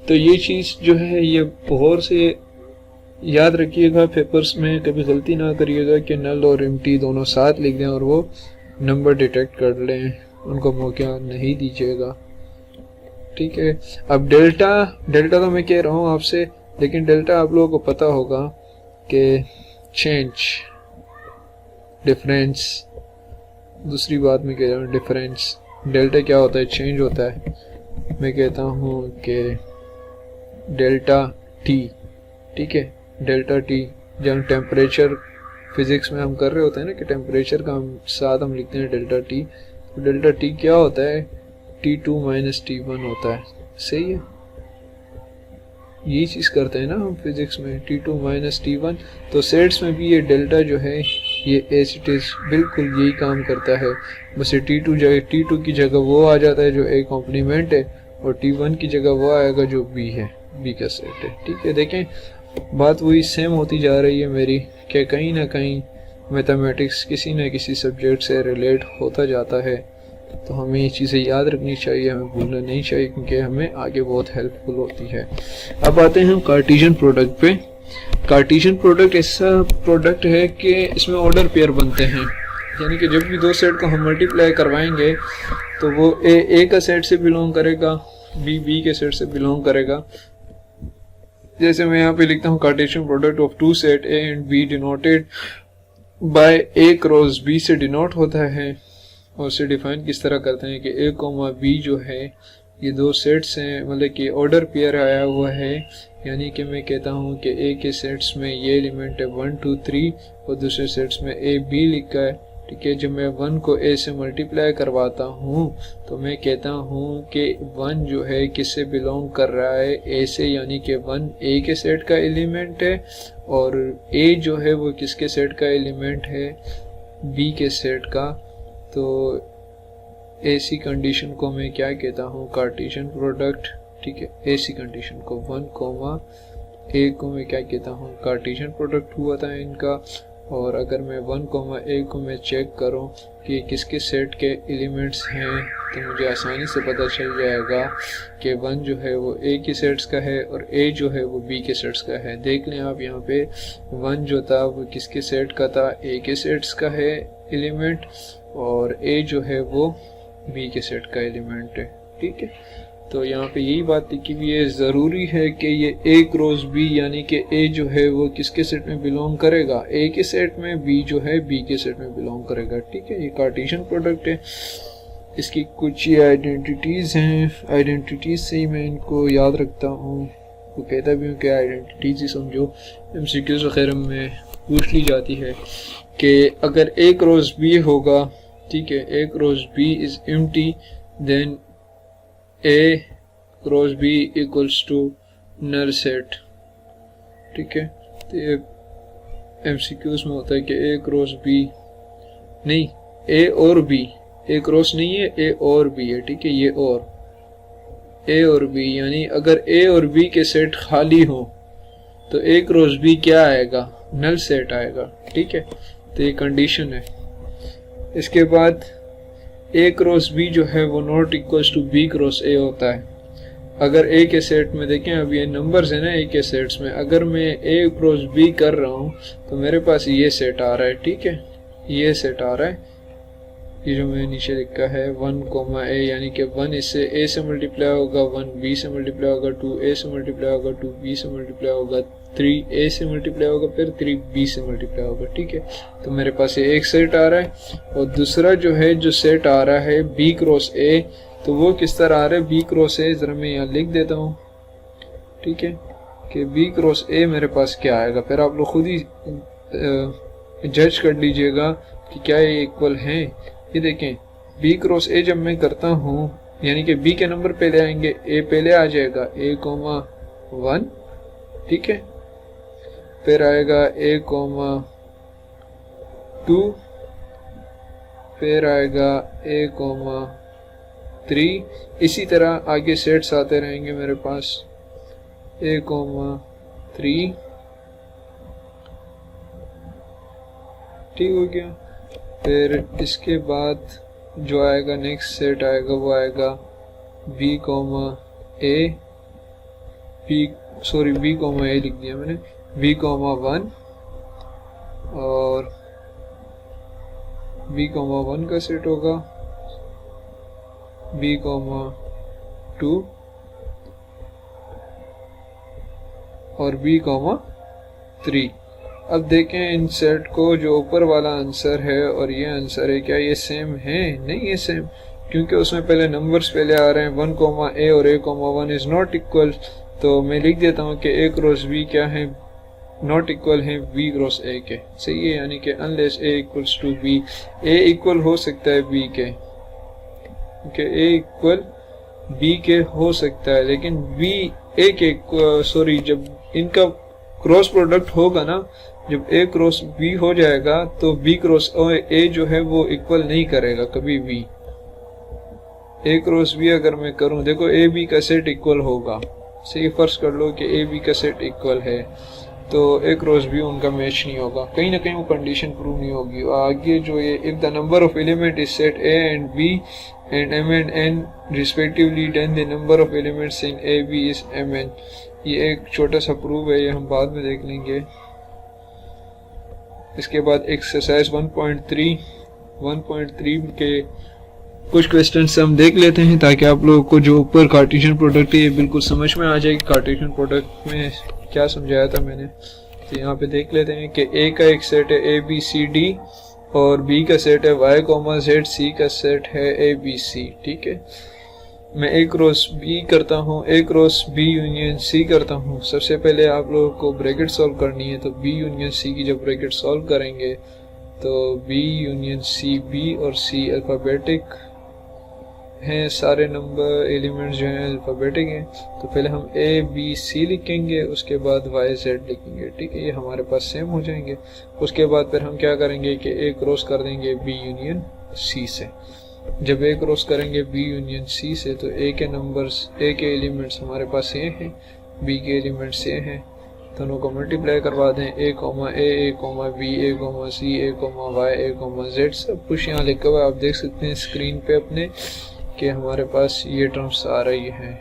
तो ये चीज़ जो है ये गौर से याद रखिएगा, पेपर्स में कभी गलती ना करिएगा कि नल और एम्प्टी दोनों साथ लिख दें और वो नंबर डिटेक्ट कर लें, उनको मौका नहीं दीजिएगा, ठीक है। अब डेल्टा तो मैं कह रहा हूँ आपसे, लेकिन डेल्टा आप लोगों को पता होगा कि चेंज, डिफरेंस, दूसरी बात मैं कह रहा हूँ डिफरेंस, डेल्टा क्या होता है, चेंज होता है। मैं कहता हूँ कि डेल्टा टी, ठीक है, डेल्टा टी जब टेम्परेचर फिजिक्स में हम कर रहे होते हैं ना कि टेम्परेचर का हम साथ हम लिखते हैं डेल्टा टी, तो डेल्टा टी क्या होता है, T2 माइनस T1 होता है, सही है। यही चीज़ करते हैं ना हम फिजिक्स में, T2 माइनस T1। तो सेट्स में भी ये डेल्टा जो है ये एज इट इज बिल्कुल यही काम करता है, बस ये T2 की जगह वो आ जाता है जो ए कॉम्प्लीमेंट है, और T1 की जगह वो आएगा जो बी है, बी का सेट है, ठीक है। देखें बात वही सेम होती जा रही है मेरी कि कहीं ना कहीं मैथमेटिक्स किसी न किसी सब्जेक्ट से रिलेट होता जाता है, तो हमें ये चीज़ें याद रखनी चाहिए, हमें भूलना नहीं चाहिए, क्योंकि हमें आगे बहुत हेल्पफुल होती है। अब आते हैं हम कार्टेशियन प्रोडक्ट पे। कार्टेशियन प्रोडक्ट ऐसा प्रोडक्ट है कि इसमें ऑर्डर पेयर बनते हैं, यानी कि जब भी दो सेट को हम मल्टीप्लाई करवाएंगे तो वो ए का सेट से बिलोंग करेगा, बी के सेट से बिलोंग करेगा। जैसे मैं यहाँ पे लिखता हूँ Cartesian product of two set A and B denoted by A cross B से डिनोट होता है, और उसे डिफाइन किस तरह करते हैं कि ए कोमा बी जो है ये दो सेट्स हैं, मतलब कि ऑर्डर पेयर आया हुआ है। यानी कि मैं कहता हूँ कि ए के सेट्स में ये एलिमेंट है 1 2 3 और दूसरे सेट्स में ए बी लिखा है, ठीक है। जब मैं 1 को ए से मल्टीप्लाई करवाता हूँ तो मैं कहता हूँ कि 1 जो है किससे बिलोंग कर रहा है, ए से, यानी कि 1 ए के सेट का एलिमेंट है, और ए जो है वो किसके सेट का एलिमेंट है, बी के सेट का। तो ऐसी कंडीशन को मैं क्या कहता हूँ, कार्टेशियन प्रोडक्ट, ठीक है। ऐसी कंडीशन को 1 कोमा ए को मैं क्या कहता हूँ, कार्टेशियन प्रोडक्ट हुआ था इनका। और अगर मैं 1 कोमा ए को मैं चेक करूँ कि किसके सेट के एलिमेंट्स हैं तो मुझे आसानी से पता चल जाएगा कि 1 जो है वो ए के सेट्स का है और ए जो है वो बी के सेट्स का है। देख लें आप यहाँ पे 1 जो था वो किसके सेट का था, ए के सेट्स का है एलिमेंट, और ए जो है वो बी के सेट का एलिमेंट है, ठीक है। तो यहाँ पे यही बात लिखी हुई है, ज़रूरी है कि ये ए क्रॉस बी, यानी कि ए जो है वो किसके सेट में बिलोंग करेगा, ए के सेट में, बी जो है बी के सेट में बिलोंग करेगा, ठीक है। ये कार्टेशियन प्रोडक्ट है। इसकी कुछ ये आइडेंटिटीज़ हैं, आइडेंटिटीज़ से ही मैं इनको याद रखता हूँ। वो कहता भी हूँ कि आइडेंटिटीज़ ही समझो, MCQs वगैरह में पूछ ली जाती है कि अगर ए क्रॉस बी होगा, ठीक है, A cross B is empty, then A cross B equals to null set, ठीक है। तो ये MCQs में होता है कि ए क्रॉस बी नहीं, ए और बी, ए क्रॉस नहीं है, ए और बी है, ठीक है। ये और ए और बी, यानी अगर ए और बी के सेट खाली हो तो ए क्रॉस बी क्या आएगा, नल सेट आएगा, ठीक है। तो ये कंडीशन है। इसके बाद ए क्रॉस बी जो है वो not equals to B cross A होता है। अगर ए के सेट में देखें, अब ये नंबर्स है ना ए के सेट्स में, अगर मैं ए क्रॉस बी कर रहा हूँ तो मेरे पास ये सेट आ रहा है, ठीक है, ये सेट आ रहा है। ये जो मैंने नीचे लिखा है 1 कोमा ए, यानी कि 1 इससे ए से मल्टीप्लाई होगा, 1 बी से मल्टीप्लाई होगा, 2 ए से मल्टीप्लाई होगा, 2 बी से मल्टीप्लाई होगा, 3 ए से मल्टीप्लाई होगा, फिर 3 बी से मल्टीप्लाई होगा, ठीक है। तो मेरे पास ये एक सेट आ रहा है। और दूसरा जो है जो सेट आ रहा है बी क्रॉस ए, तो वो किस तरह आ रहा है, बी क्रॉस ए, ज़रा मैं यहाँ लिख देता हूँ, ठीक है, कि बी क्रॉस ए मेरे पास क्या आएगा। फिर आप लोग खुद ही जज कर लीजिएगा कि क्या ये इक्वल हैं। ये देखें, बी क्रॉस ए जब मैं करता हूँ, यानी कि बी के नंबर पहले आएंगे, ए पहले आ जाएगा, ए कोमा 1, ठीक है, फिर आएगा ए कोमा 2, फिर आएगा ए कोमा 3, इसी तरह आगे सेट्स आते रहेंगे मेरे पास, ए कोमा 3, ठीक हो गया। फिर इसके बाद जो आएगा नेक्स्ट सेट आएगा वो आएगा बी कोमा ए, बी कोमा ए लिख दिया मैंने, बी कोमा 1, और बी कोमा 1 का सेट होगा, बी कोमा 2 और बी कोमा 3। अब देखें इन सेट को, जो ऊपर वाला आंसर है और ये आंसर है, क्या ये सेम है? नहीं है सेम, क्योंकि उसमें पहले नंबर्स पहले आ रहे हैं 1 कोमा ए और ए कोमा 1 इज नॉट इक्वल। तो मैं लिख देता हूँ कि ए क्रॉस बी क्या है, नॉट इक्वल है बी क्रॉस ए के, सही है। यानी कि unless A equals to B, A equal हो सकता है बी के, ए इक्वल बी के हो सकता है, लेकिन बी ए के सॉरी जब इनका क्रॉस प्रोडक्ट होगा ना, जब ए क्रॉस बी हो जाएगा तो बी क्रॉस ए जो है वो इक्वल नहीं करेगा कभी भी। ए क्रॉस बी अगर मैं करूं, देखो ए बी का सेट इक्वल होगा, सही फर्ज कर लो कि ए बी का सेट इक्वल है, तो ए क्रॉस बी उनका मैच नहीं होगा, कहीं ना कहीं वो कंडीशन प्रूव नहीं होगी। आगे जो ये if the number of element is set A and B and M and N respectively, then the number of elements in A B is M N. ये एक छोटा सा प्रूव है, ये हम बाद में देख लेंगे। इसके बाद एक्सरसाइज 1.3 1.3 के कुछ क्वेश्चंस हम देख लेते हैं ताकि आप लोगों को जो ऊपर कार्टेशियन प्रोडक्ट है ये बिल्कुल समझ में आ जाएगी। कार्टेशियन प्रोडक्ट में क्या समझाया था मैंने, तो यहाँ पे देख लेते हैं कि ए का एक सेट है ए बी सी डी और बी का सेट है वाई कॉमा जेड, सी का सेट है ए बी सी। ठीक है, मैं ए क्रॉस बी करता हूँ, ए क्रॉस बी यूनियन सी करता हूँ। सबसे पहले आप लोगों को ब्रैकेट सॉल्व करनी है, तो बी यूनियन सी की जब ब्रैकेट सॉल्व करेंगे तो बी यूनियन सी, बी और सी अल्फ़ाबेटिक हैं, सारे नंबर एलिमेंट्स जो हैं अल्फ़ाबेटिक हैं। तो पहले हम ए बी सी लिखेंगे, उसके बाद वाई जेड लिखेंगे। ठीक है, ये हमारे पास सेम हो जाएंगे। उसके बाद फिर हम क्या करेंगे कि ए क्रॉस कर देंगे बी यूनियन सी से। जब ए क्रॉस करेंगे बी यूनियन सी से तो ए के नंबर्स, ए के एलिमेंट्स हमारे पास ये हैं, बी के एलिमेंट्स ये हैं, दोनों को मल्टीप्लाई करवा दें। ए कॉमा बी, ए कॉमा सी, ए कॉमा वाई, ए कॉमा जेड, सब कुछ यहाँ लिखा हुआ आप देख सकते हैं स्क्रीन पे अपने कि हमारे पास ये टर्म्स आ रही हैं।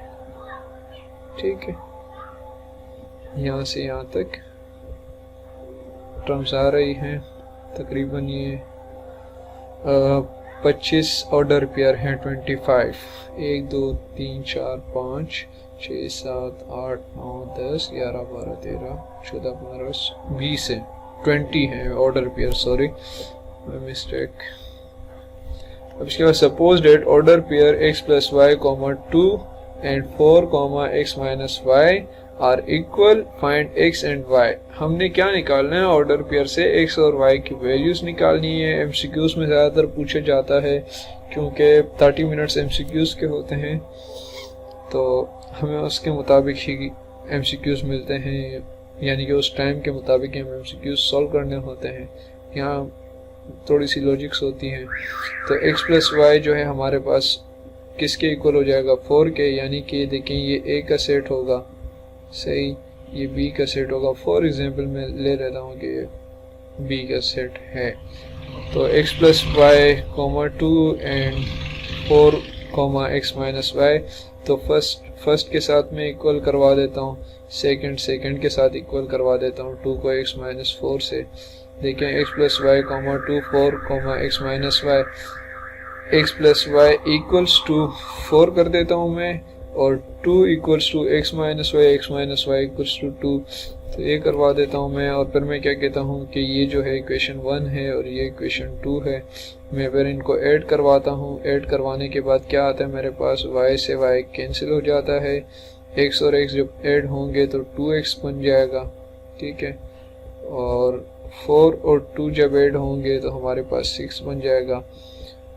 ठीक है, यहाँ से यहाँ तक टर्म्स आ रही हैं। तकरीबन ये 25 ऑर्डर पेयर हैं, 25, 1 2 3 4 5 6 7 8 9 10 11 12 13 14 15 20 है, 20 हैं ऑर्डर पेयर, सॉरी मिस्टेक। अब इसके बाद suppose that order pair x plus Y comma 2 and 4 comma x minus Y are equal, find x and y। हमने क्या निकालना है ऑर्डर पेयर से, x और y की वैल्यूज निकालनी है। एमसीक्यूज में ज़्यादातर पूछा जाता है क्योंकि 30 मिनट्स एमसीक्यूज के होते हैं, तो हमें उसके मुताबिक ही एमसीक्यूज मिलते हैं, यानी कि उस टाइम के मुताबिक हम एमसीक्यूज सॉल्व करने होते हैं। यहाँ थोड़ी सी लॉजिक्स होती हैं। तो x प्लस वाई जो है हमारे पास किसके इक्वल हो जाएगा, 4 के, यानी कि देखें ये a का सेट होगा, सही, ये b का सेट होगा। फॉर एग्जांपल मैं ले लेता हूँ कि ये b का सेट है। तो x plus Y comma 2 and 4 comma x minus Y, तो फर्स्ट के साथ में इक्वल करवा देता हूँ, सेकंड के साथ इक्वल करवा देता हूँ 2 को x माइनस 4 से। देखें x plus Y comma 2 4 comma x minus Y, x plus Y equals to 4 कर देता हूँ मैं, और 2 equals to x minus Y equals to 2, तो ये करवा देता हूँ मैं। और फिर मैं क्या कहता हूँ कि ये जो है इक्वेशन 1 है और ये इक्वेशन 2 है। मैं फिर इनको ऐड करवाता हूँ। ऐड करवाने के बाद क्या आता है मेरे पास, y से y कैंसिल हो जाता है, x और x जब ऐड होंगे तो 2x बन जाएगा। ठीक है, और 4 और 2 जब ऐड होंगे तो हमारे पास 6 बन जाएगा।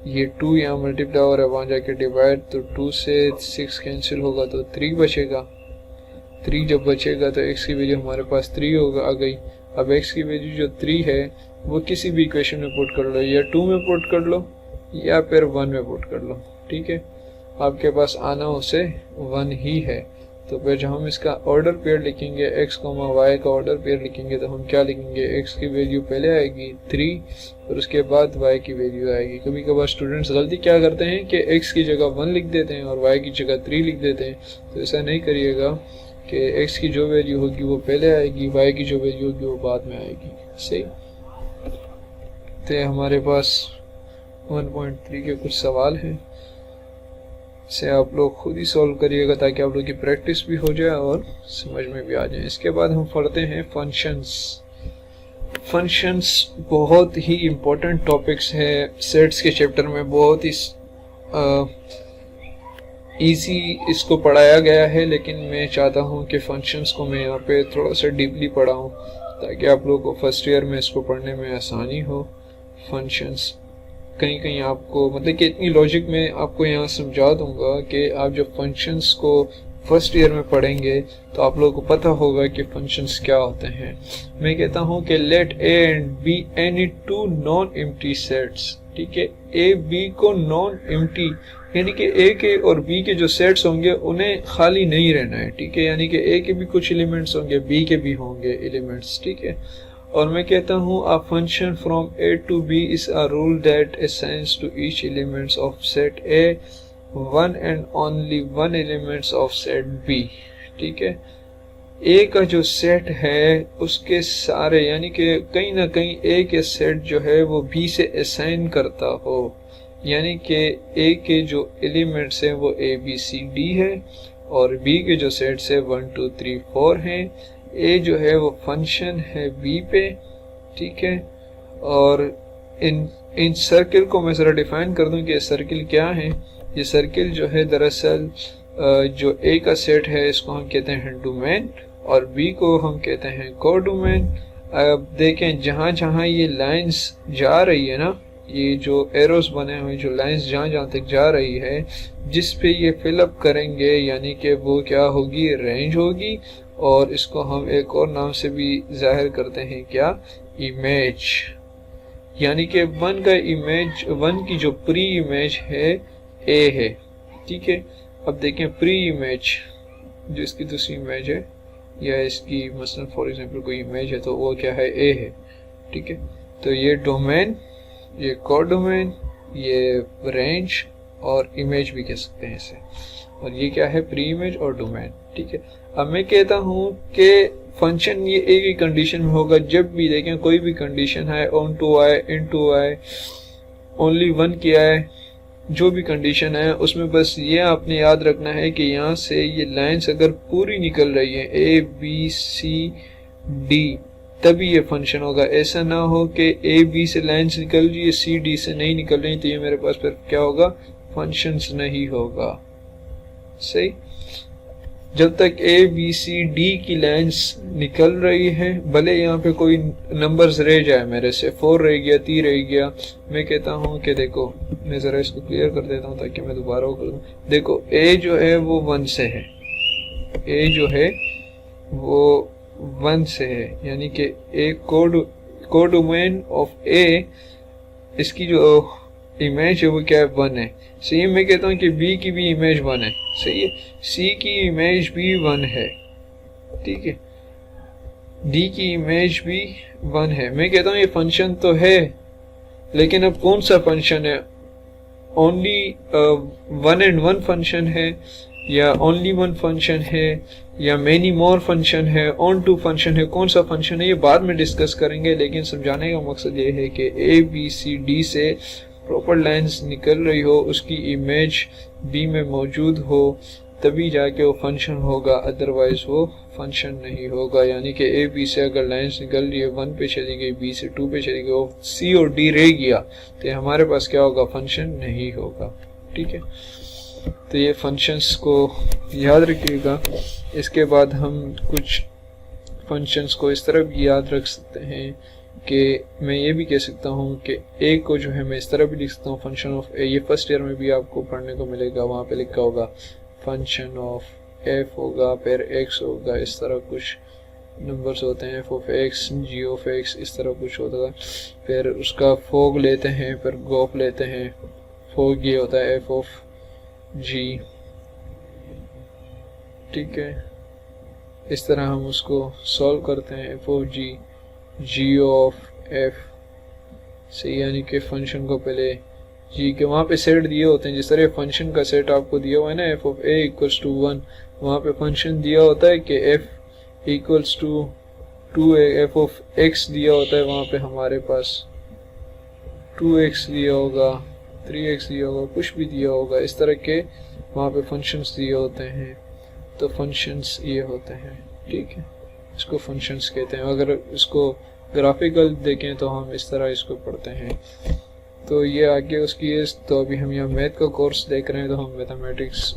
ये 2 यहाँ मल्टीप्लाई हो रहा है, वहाँ जाके डिवाइड, तो 2 से 6 कैंसिल होगा तो 3 बचेगा। 3 जब बचेगा तो x की वैल्यू हमारे पास 3 होगा आ गई। अब x की वैल्यू जो 3 है वो किसी भी इक्वेशन में पुट कर लो, या 2 में पुट कर लो या फिर 1 में पुट कर लो। ठीक है, आपके पास आना उसे 1 ही है। तो फिर जब हम इसका ऑर्डर पेयर लिखेंगे, x कॉमा वाई का ऑर्डर पेयर लिखेंगे, तो हम क्या लिखेंगे, x की वैल्यू पहले आएगी 3 और उसके बाद y की वैल्यू आएगी। कभी कभार स्टूडेंट्स गलती क्या करते हैं कि x की जगह 1 लिख देते हैं और y की जगह 3 लिख देते हैं। तो ऐसा नहीं करिएगा कि x की जो वैल्यू होगी वो पहले आएगी, y की जो वैल्यू होगी वो बाद में आएगी। सही, तो हमारे पास 1.3 के कुछ सवाल हैं, से आप लोग खुद ही सॉल्व करिएगा ताकि आप लोग की प्रैक्टिस भी हो जाए और समझ में भी आ जाए। इसके बाद हम पढ़ते हैं फंक्शंस। फंक्शंस बहुत ही इम्पोर्टेंट टॉपिक्स हैं सेट्स के चैप्टर में, बहुत ही इजी इसको पढ़ाया गया है, लेकिन मैं चाहता हूँ कि फंक्शंस को मैं यहाँ पे थोड़ा सा डीपली पढ़ाऊँ ताकि आप लोगों को फर्स्ट ईयर में इसको पढ़ने में आसानी हो। फंक्शंस कहीं कहीं आपको मतलब कि इतनी लॉजिक में आपको यहाँ समझा दूंगा कि आप जब फंक्शंस को फर्स्ट ईयर में पढ़ेंगे तो आप लोगों को पता होगा कि फंक्शंस क्या होते हैं। मैं कहता हूँ कि let A and B any 2 non empty sets. ठीक है, ए बी को नॉन एम्प्टी यानी कि ए के और बी के जो सेट्स होंगे उन्हें खाली नहीं रहना है। ठीक है, यानी कि ए के भी कुछ एलिमेंट्स होंगे, बी के भी होंगे एलिमेंट्स। ठीक है, और मैं कहता हूँ a function from a to b is a rule that assigns to each elements of set a one and only one elements of set b। ठीक है, ए का जो सेट है उसके सारे यानी कि कहीं ना कहीं ए के सेट जो है वो बी से असाइन करता हो, यानी कि ए के जो एलिमेंट्स हैं वो ए बी सी डी है और बी के जो सेट्स है 1 2 3 4 हैं। ए जो है वो फंक्शन है बी पे, ठीक है। और इन सर्किल को मैं ज़रा डिफाइन कर दूं कि सर्किल क्या है। ये सर्किल जो है दरअसल जो ए का सेट है इसको हम कहते हैं डोमेन और बी को हम कहते हैं कोडोमेन। अब देखें जहाँ जहाँ ये लाइंस जा रही है ना, ये जो एरोस बने हुए जो लाइंस जहाँ जहाँ तक जा रही है, जिस पे ये फिलअप करेंगे यानी कि वो क्या होगी, रेंज होगी। और इसको हम एक और नाम से भी जाहिर करते हैं, क्या, इमेज। यानी कि वन का इमेज, वन की जो प्री इमेज है ए है, ठीक है। अब देखें प्री इमेज जो इसकी दूसरी इमेज है या इसकी मसलन फॉर एग्जांपल कोई इमेज है तो वो क्या है, ए है, ठीक है। तो ये डोमेन, ये कोडोमेन, ये रेंज और इमेज भी कह सकते हैं इसे। और ये क्या है, प्री इमेज और डोमेन, ठीक है। अब मैं कहता हूँ कि फंक्शन ये एक ही कंडीशन में होगा, जब भी देखें कोई भी कंडीशन है, ऑन टू आए, इन टू आए, ओनली वन किया है, जो भी कंडीशन है उसमें बस ये आपने याद रखना है कि यहाँ से ये लाइंस अगर पूरी निकल रही है ए बी सी डी तभी ये फंक्शन होगा। ऐसा ना हो कि ए बी से लाइंस निकल रही है सी डी से नहीं निकल रही तो ये मेरे पास फिर क्या होगा, फंक्शंस नहीं होगा। सही, जब तक ए बी सी डी की लाइंस निकल रही है, भले यहाँ पे कोई नंबर्स रह जाए, मेरे से 4 रह गया, 3 रह गया, मैं कहता हूँ कि देखो मैं ज़रा इसको क्लियर कर देता हूँ ताकि मैं दोबारा कर दूँ। देखो ए जो है वो 1 से है, ए जो है वो 1 से है, यानी कि ए कोडोमेन ऑफ ए, इसकी जो इमेज है वो क्या है, 1 है। सही, मैं कहता हूँ कि बी की भी इमेज 1 है, सही है, सी की इमेज भी 1 है, ठीक है, डी की इमेज भी 1 है। मैं कहता हूँ ये फंक्शन तो है, लेकिन अब कौन सा फंक्शन है, ओनली 1 एंड 1 फंक्शन है या ओनली 1 फंक्शन है या मेनी मोर फंक्शन है, ऑन टू फंक्शन है, कौन सा फंक्शन है ये बाद में डिस्कस करेंगे। लेकिन समझाने का मकसद ये है कि ए बी सी डी से प्रॉपर लाइंस निकल रही हो, उसकी इमेज बी में मौजूद हो, तभी जाके वो फंक्शन होगा, अदरवाइज वो फंक्शन नहीं होगा। यानी कि ए बी से अगर लाइंस निकल रही है 1 पे चली गई, बी से 2 पे चली गई, वो सी और डी रह गया तो हमारे पास क्या होगा, फंक्शन नहीं होगा, ठीक है। तो ये फंक्शंस को याद रखिएगा। इसके बाद हम कुछ फंक्शंस को इस तरह भी याद रख सकते हैं कि मैं ये भी कह सकता हूँ कि ए को जो है मैं इस तरह भी लिख सकता हूँ, फंक्शन ऑफ ए। ये फर्स्ट ईयर में भी आपको पढ़ने को मिलेगा, वहाँ पे लिखा होगा फंक्शन ऑफ एफ होगा, फिर एक्स होगा, इस तरह कुछ नंबर्स होते हैं, F of X, G of X, इस तरह कुछ होता है। फिर उसका फोग लेते हैं, फिर गोफ लेते हैं, फोग ये होता है एफ ऑफ जी, ठीक है। इस तरह हम उसको सॉल्व करते हैं, F of G, G of F से, यानी कि फंक्शन को पहले जी के वहाँ पे सेट दिए होते हैं, जिस तरह फंक्शन का सेट आपको दिया हुआ है ना, F of A equals to 1, वहाँ पे फंक्शन दिया होता है कि F equals to 2, F of x दिया होता है, वहाँ पे हमारे पास 2x दिया होगा, 3x दिया होगा, कुछ भी दिया होगा, इस तरह के वहाँ पे फंक्शंस दिए होते हैं। तो फंक्शंस ये होते हैं, ठीक है, इसको फंक्शंस कहते हैं। अगर इसको ग्राफिकल देखें तो हम इस तरह इसको पढ़ते हैं। तो ये आगे उसकी है। तो अभी हम यहाँ मैथ का कोर्स देख रहे हैं तो हम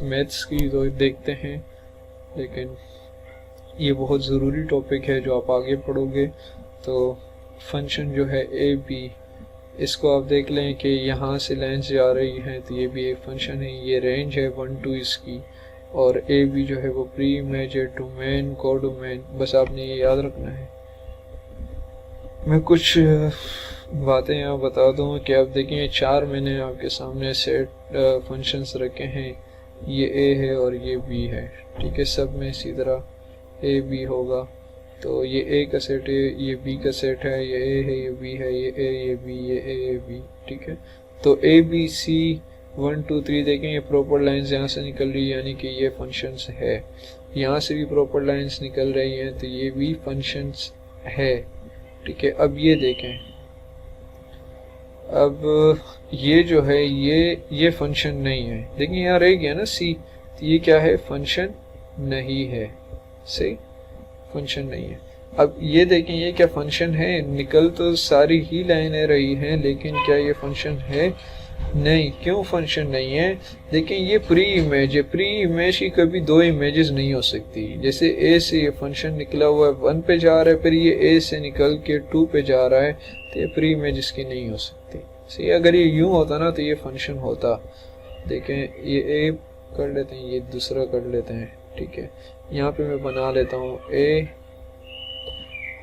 मैथ्स की तो देखते हैं, लेकिन ये बहुत ज़रूरी टॉपिक है जो आप आगे पढ़ोगे। तो फंक्शन जो है ए बी, इसको आप देख लें कि यहाँ से लाइन्स जा रही हैं तो ये भी एक फंक्शन है, ये रेंज है 1 2 इसकी, और ए बी जो है वो प्री इमेज है, डोमेन, कोडोमेन, बस आपने ये याद रखना है। मैं कुछ बातें यहाँ बता दूँ कि आप देखें 4 मैंने आपके सामने सेट फंक्शंस रखे हैं, ये ए है और ये बी है, ठीक है, सब में इसी तरह ए बी होगा। तो ये ए का सेट है, ये बी का सेट है, ये ए है, ये बी है, ये ए, ये बी, ये ए, ये बी, ठीक है। तो ए बी सी 1 2 3 देखें, ये प्रॉपर लाइंस यहाँ से निकल रही है, यानी कि ये फंक्शंस है। यहाँ से भी प्रॉपर लाइंस निकल रही हैं, तो ये भी फंक्शंस है। ठीक है, अब ये देखें, अब ये जो है ये फंक्शन नहीं है। देखिए यहाँ रह गया ना सी, तो ये क्या है, फंक्शन नहीं है। सही, फंक्शन नहीं है। अब ये देखें, ये क्या फंक्शन है, निकल तो सारी ही लाइनें रही हैं, लेकिन क्या ये फंक्शन है, नहीं। क्यों फंक्शन नहीं है? देखिए ये प्री इमेज है, प्री इमेज की कभी दो इमेजेस नहीं हो सकती। जैसे ए से ये फंक्शन निकला हुआ है 1 पे जा रहा है, फिर ये ए से निकल के 2 पे जा रहा है, तो ये प्री इमेज इसकी नहीं हो सकती। सही, अगर ये यूं होता ना तो ये फंक्शन होता। देखें ये ए कर लेते हैं, ये दूसरा कर लेते हैं। ठीक है, यहाँ पे मैं बना लेता हूँ ए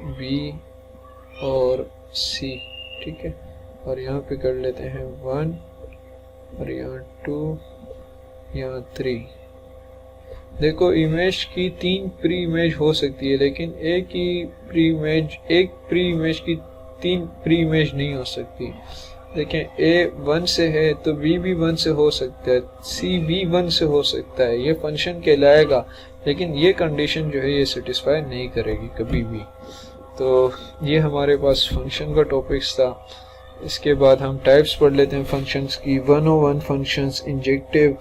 बी और सी। ठीक है, और यहाँ पे कर लेते हैं 1 और यहाँ 2, यहाँ 3। देखो इमेज की 3 प्री इमेज हो सकती है, लेकिन एक प्री इमेज की 3 प्री इमेज नहीं हो सकती। देखें ए 1 से है तो बी भी 1 से हो सकता है, सी भी 1 से हो सकता है, ये फंक्शन कहलाएगा। लेकिन ये कंडीशन जो है ये सेटिस्फाई नहीं करेगी कभी भी। तो ये हमारे पास फंक्शन का टॉपिक्स था। इसके बाद हम टाइप्स पढ़ लेते हैं फंक्शंस की। 101 फंक्शंस इंजेक्टिव।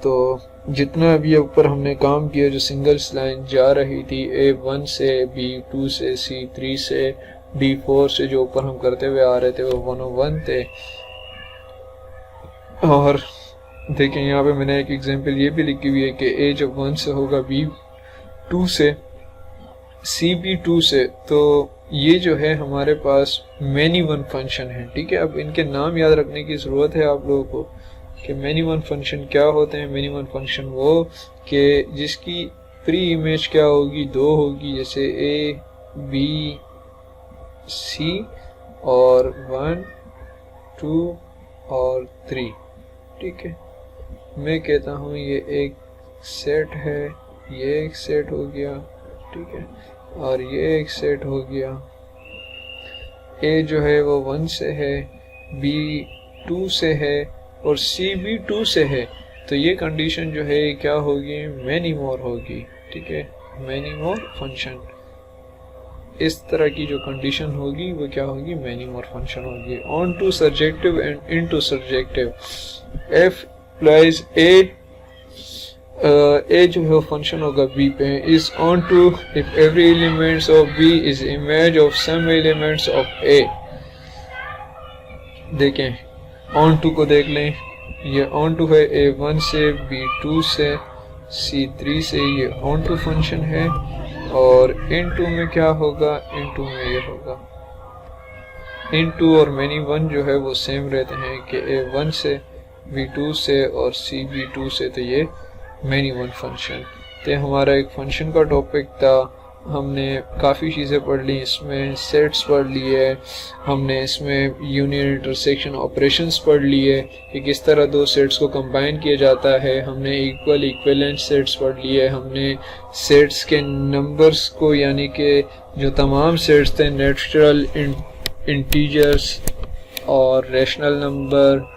तो जितना अभी ऊपर हमने काम किया, जो सिंगल्स लाइन जा रही थी A1 से, B2 से, C3 से, D4 से, जो ऊपर हम करते हुए आ रहे थे वो 101 थे। और देखें यहाँ पे मैंने एक एग्जांपल ये भी लिखी हुई है कि A जब 1 से होगा, B2 से, C भी 2 से, तो ये जो है हमारे पास मैनी वन फंक्शन है। ठीक है, अब इनके नाम याद रखने की ज़रूरत है आप लोगों को कि मैनी वन फंक्शन क्या होते हैं। मैनी वन फंक्शन वो कि जिसकी प्री इमेज क्या होगी, 2 होगी, जैसे A B C और 1 2 और 3। ठीक है, मैं कहता हूँ ये एक सेट है, ये एक सेट हो गया। ठीक है, और ये एक सेट हो गया। A जो है वो 1 से है, B 2 से है और C भी 2 से है, तो ये कंडीशन जो है क्या होगी, मैनी मोर होगी। ठीक है, मैनी मोर फंक्शन, इस तरह की जो कंडीशन होगी वो क्या होगी, मैनी मोर फंक्शन होगी। Onto subjective and into subjective. F plus A जो है फंक्शन होगा B पे, is onto if every elements of B is image of some elements of A। देखें ऑन टू को देख लें, ये ऑन टू है A1 से, B2 से, C3 से, ये ऑन टू फंक्शन है। और इन टू में क्या होगा, इन टू में ये होगा। इन टू और मैनी वन जो है वो सेम रहते हैं कि A1 से, B2 से और C B2 से, तो ये मैनी वन फंक्शन। तो हमारा एक फंक्शन का टॉपिक था। हमने काफ़ी चीज़ें पढ़ ली, इसमें सेट्स पढ़ लिए, हमने इसमें यूनियन इंटरसेक्शन ऑपरेशंस पढ़ लिए कि किस तरह दो सेट्स को कंबाइन किया जाता है। हमने इक्वलेंट सेट्स पढ़ लिए, हमने सेट्स के नंबर्स को, यानी कि जो तमाम सेट्स थे, नेचुरल, इंटीजर्स और rational number,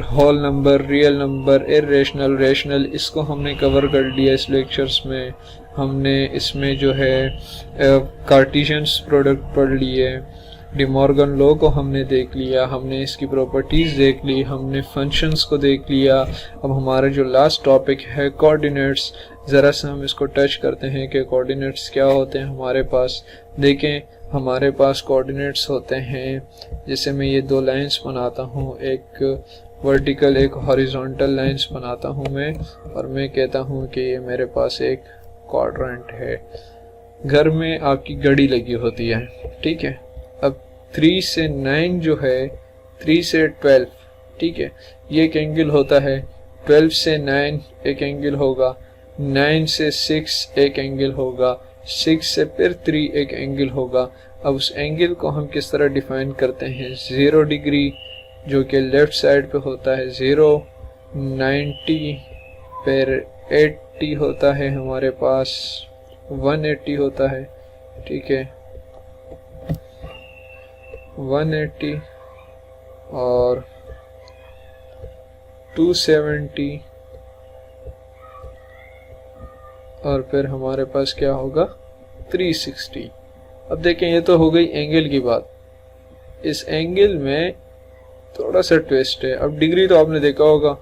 whole number, real number, irrational, rational, इसको हमने कवर कर लिया इस लेक्चर्स में। हमने इसमें जो है कार्टेशियंस प्रोडक्ट पढ़ लिए, डिमॉर्गन लॉ को हमने देख लिया, हमने इसकी प्रॉपर्टीज़ देख ली, हमने फंक्शंस को देख लिया। अब हमारा जो लास्ट टॉपिक है कोऑर्डिनेट्स, ज़रा सा हम इसको टच करते हैं कि कोऑर्डिनेट्स क्या होते हैं हमारे पास। देखें हमारे पास कोऑर्डिनेट्स होते हैं, जैसे मैं ये 2 लाइंस बनाता हूँ, एक वर्टिकल एक हॉरिजॉन्टल लाइंस बनाता हूँ मैं, और मैं कहता हूँ कि ये मेरे पास एक क्वाड्रेंट है। घर में आपकी घड़ी लगी होती है, ठीक है। अब 3 से 9 जो है, 3 से 12, ठीक है, ये एक एंगल होता है। 12 से 9 एक एंगल होगा, 9 से 6 एक एंगल होगा, 6 से फिर 3 एक एंगल होगा। अब उस एंगल को हम किस तरह डिफाइन करते हैं, 0 डिग्री जो कि लेफ्ट साइड पे होता है 0, 90, फिर 80 होता है हमारे पास, 180 होता है, ठीक है, 180 और 270 और फिर हमारे पास क्या होगा 360। अब देखें ये तो हो गई एंगल की बात। इस एंगल में थोड़ा सा ट्विस्ट है। अब डिग्री तो आपने देखा होगा,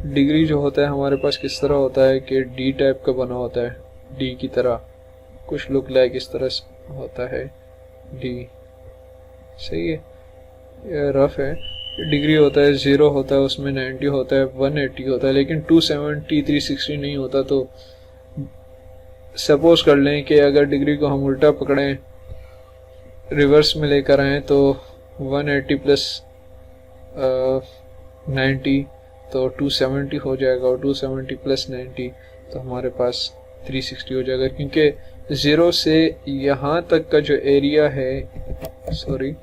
डिग्री जो होता है हमारे पास किस तरह होता है कि डी टाइप का बना होता है, डी की तरह कुछ लुक लाइक इस तरह से होता है डी। सही है, ये रफ है। डिग्री होता है 0 होता है, उसमें 90 होता है, 180 होता है, लेकिन 270 360 नहीं होता। तो सपोज कर लें कि अगर डिग्री को हम उल्टा पकड़ें, रिवर्स में लेकर आएँ तो 180 प्लस 90 तो 270 हो जाएगा, और 270 प्लस 90 तो हमारे पास 360 हो जाएगा। क्योंकि 0 से यहाँ तक का जो एरिया है, सॉरी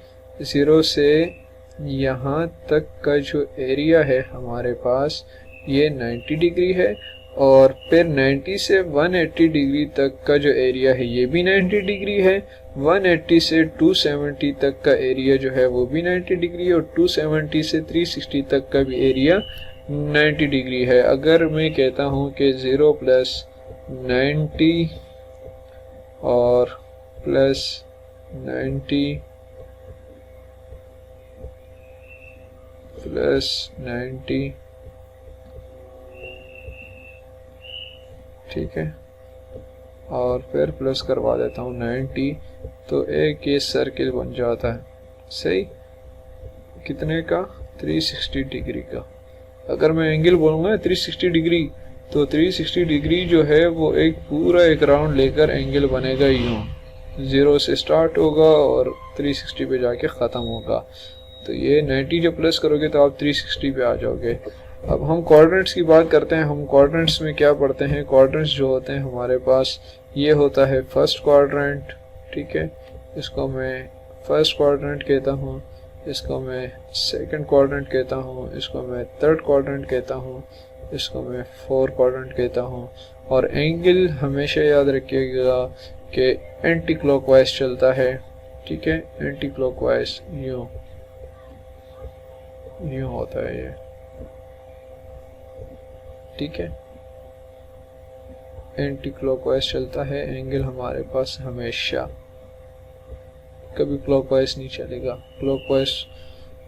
0 से यहाँ तक का जो एरिया है हमारे पास ये 90 डिग्री है, और फिर 90 से 180 डिग्री तक का जो एरिया है ये भी 90 डिग्री है। 180 से 270 तक का एरिया जो है वो भी 90 डिग्री है, और 270 से 360 तक का भी एरिया 90 डिग्री है। अगर मैं कहता हूँ कि 0 प्लस 90 और प्लस 90 प्लस 90, ठीक है, और फिर प्लस करवा देता हूँ 90, तो एक ये सर्किल बन जाता है। सही, कितने का 360 डिग्री का। अगर मैं एंगल बोलूँगा 360 डिग्री, तो 360 डिग्री जो है वो एक पूरा एक राउंड लेकर एंगल बनेगा यूँ, 0 से स्टार्ट होगा और 360 पे जाके ख़त्म होगा। तो ये 90 जब प्लस करोगे तो आप 360 पे आ जाओगे। अब हम क्वाड्रेंट्स की बात करते हैं। हम क्वाड्रेंट्स में क्या पढ़ते हैं, क्वाड्रेंट्स जो होते हैं हमारे पास, ये होता है फर्स्ट क्वाड्रेंट, ठीक है, इसको मैं फर्स्ट क्वाड्रेंट कहता हूँ, इसको मैं सेकंड क्वाड्रेंट कहता हूँ, इसको मैं थर्ड क्वाड्रेंट कहता हूँ, इसको मैं फोर्थ क्वाड्रेंट कहता हूँ। और एंगल हमेशा याद रखिएगा कि एंटी क्लॉकवाइज चलता है, ठीक है, एंटी क्लॉकवाइज यूँ होता है ये, ठीक है, एंटी क्लॉकवाइज चलता है एंगल हमारे पास हमेशा, कभी क्लॉकवाइज नहीं चलेगा। क्लॉकवाइज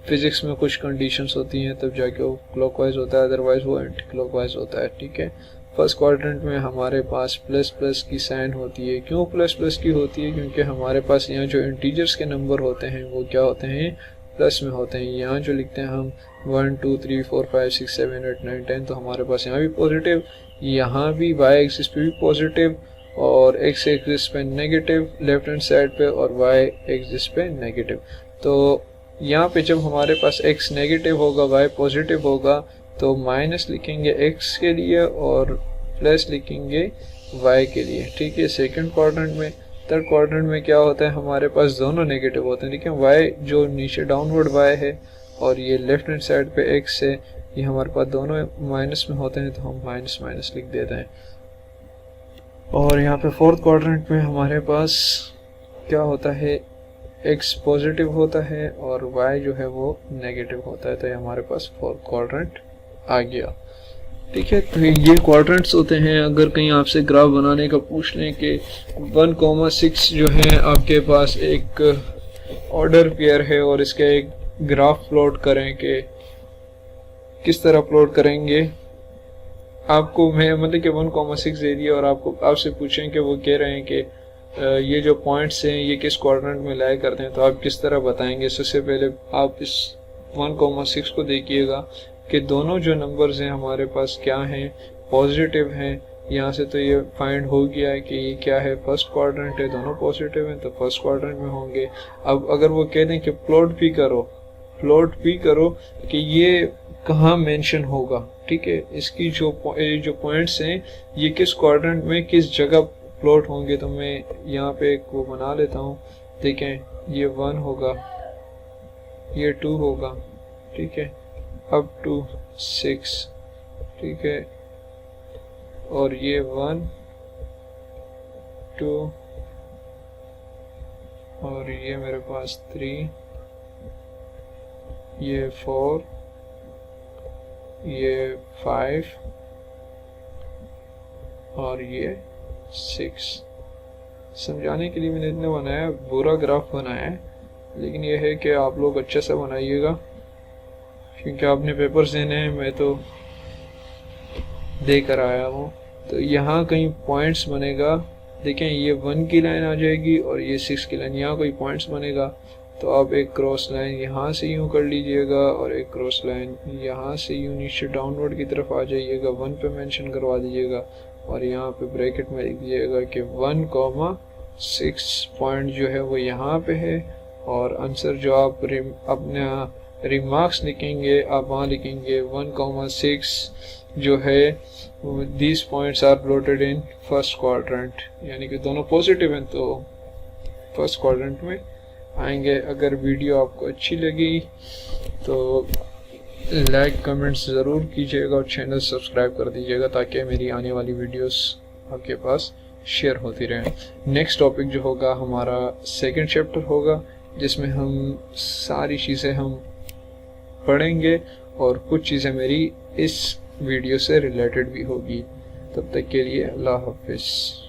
फिजिक्स में कुछ कंडीशंस होती हैं तब जाके वो क्लॉकवाइज होता है, अदरवाइज वो एंटी क्लॉकवाइज होता है, ठीक है। फर्स्ट क्वाड्रेंट में हमारे पास प्लस प्लस की साइन होती है। क्यों प्लस प्लस की होती है? क्योंकि हमारे पास यहाँ जो इंटीजर्स के नंबर होते हैं वो क्या होते हैं, प्लस में होते हैं। यहाँ जो लिखते हैं हम 1 2 3 4 5 6 7 8 9 10, तो हमारे पास यहाँ भी पॉजिटिव, यहाँ भी वाई एक्सिस पे भी पॉजिटिव, और एक्स एक्सिस पे नेगेटिव लेफ्ट हैंड साइड पे, और वाई एक्सिस पे नेगेटिव। तो यहाँ पे जब हमारे पास x नेगेटिव होगा, y पॉजिटिव होगा, तो माइनस लिखेंगे x के लिए और प्लस लिखेंगे y के लिए, ठीक है, सेकंड क्वाड्रेंट में। थर्ड क्वाड्रेंट में क्या होता है, हमारे पास दोनों नेगेटिव होते हैं, ठीक है, y जो नीचे डाउनवर्ड y है और ये लेफ्ट हैंड साइड पे x है, ये हमारे पास दोनों माइनस में होते हैं, तो हम माइनस माइनस लिख देते हैं। और यहाँ पे फोर्थ क्वाड्रेंट में हमारे पास क्या होता है, x पॉजिटिव होता है और y जो है वो नेगेटिव होता है, तो ये हमारे पास फोर्थ क्वाड्रेंट आ गया, ठीक है। तो ये क्वाड्रेंट्स होते हैं। अगर कहीं आपसे ग्राफ बनाने का पूछ लें कि 1,6 जो है आपके पास एक ऑर्डर पेयर है और इसका एक ग्राफ प्लॉट करें कि किस तरह प्लॉट करेंगे, आपको मैं मतलब कि 1,6 दे दिया और आपसे पूछें कि वो कह रहे हैं कि ये जो पॉइंट्स हैं ये किस क्वाड्रेंट में लाया करते हैं, तो आप किस तरह बताएंगे। सबसे पहले आप इस 1,6 को देखिएगा कि दोनों जो नंबर्स हैं हमारे पास क्या हैं, पॉजिटिव हैं। यहाँ से तो ये फाइंड हो गया है कि ये क्या है, फर्स्ट क्वाड्रेंट है, दोनों पॉजिटिव हैं तो फर्स्ट क्वाड्रेंट में होंगे। अब अगर वो कह दें कि प्लॉट भी करो कि ये कहाँ मेंशन होगा, ठीक है, इसकी जो पॉइंट्स हैं ये किस क्वाड्रेंट में किस जगह प्लॉट होंगे, तो मैं यहाँ पे एक वो बना लेता हूँ। देखें, ये 1 होगा, ये 2 होगा, ठीक है, अप टू 6, ठीक है, और ये 1 2 और ये मेरे पास 3, ये 4, ये 5, और ये 6। समझाने के लिए मैंने इतना बनाया, बुरा ग्राफ बनाया है, लेकिन यह है कि आप लोग अच्छे से बनाइएगा क्योंकि आपने पेपर्स देने हैं, मैं तो दे कर आया हूँ। तो यहाँ कहीं पॉइंट्स बनेगा, देखें ये 1 की लाइन आ जाएगी और ये 6 की लाइन, यहाँ कोई पॉइंट्स बनेगा तो आप एक क्रॉस लाइन यहाँ से यूँ कर लीजिएगा और एक क्रॉस लाइन यहाँ से यूँ नीचे डाउनवर्ड की तरफ आ जाइएगा, 1 पे मेंशन करवा दीजिएगा और यहाँ पे ब्रैकेट में लिख दीजिएगा कि 1,6 पॉइंट जो है वो यहाँ पे है। और आंसर जो आप अपना रिमार्क्स लिखेंगे आप वहाँ लिखेंगे 1,6 जो है these points are plotted in first quadrant, यानी कि दोनों पॉजिटिव हैं तो फर्स्ट क्वाड्रेंट में आएंगे। अगर वीडियो आपको अच्छी लगी तो लाइक कमेंट्स ज़रूर कीजिएगा और चैनल सब्सक्राइब कर दीजिएगा ताकि मेरी आने वाली वीडियोस आपके पास शेयर होती रहें। नेक्स्ट टॉपिक जो होगा हमारा सेकंड चैप्टर होगा जिसमें हम सारी चीज़ें हम पढ़ेंगे और कुछ चीज़ें मेरी इस वीडियो से रिलेटेड भी होगी। तब तक के लिए अल्लाह हाफिज़।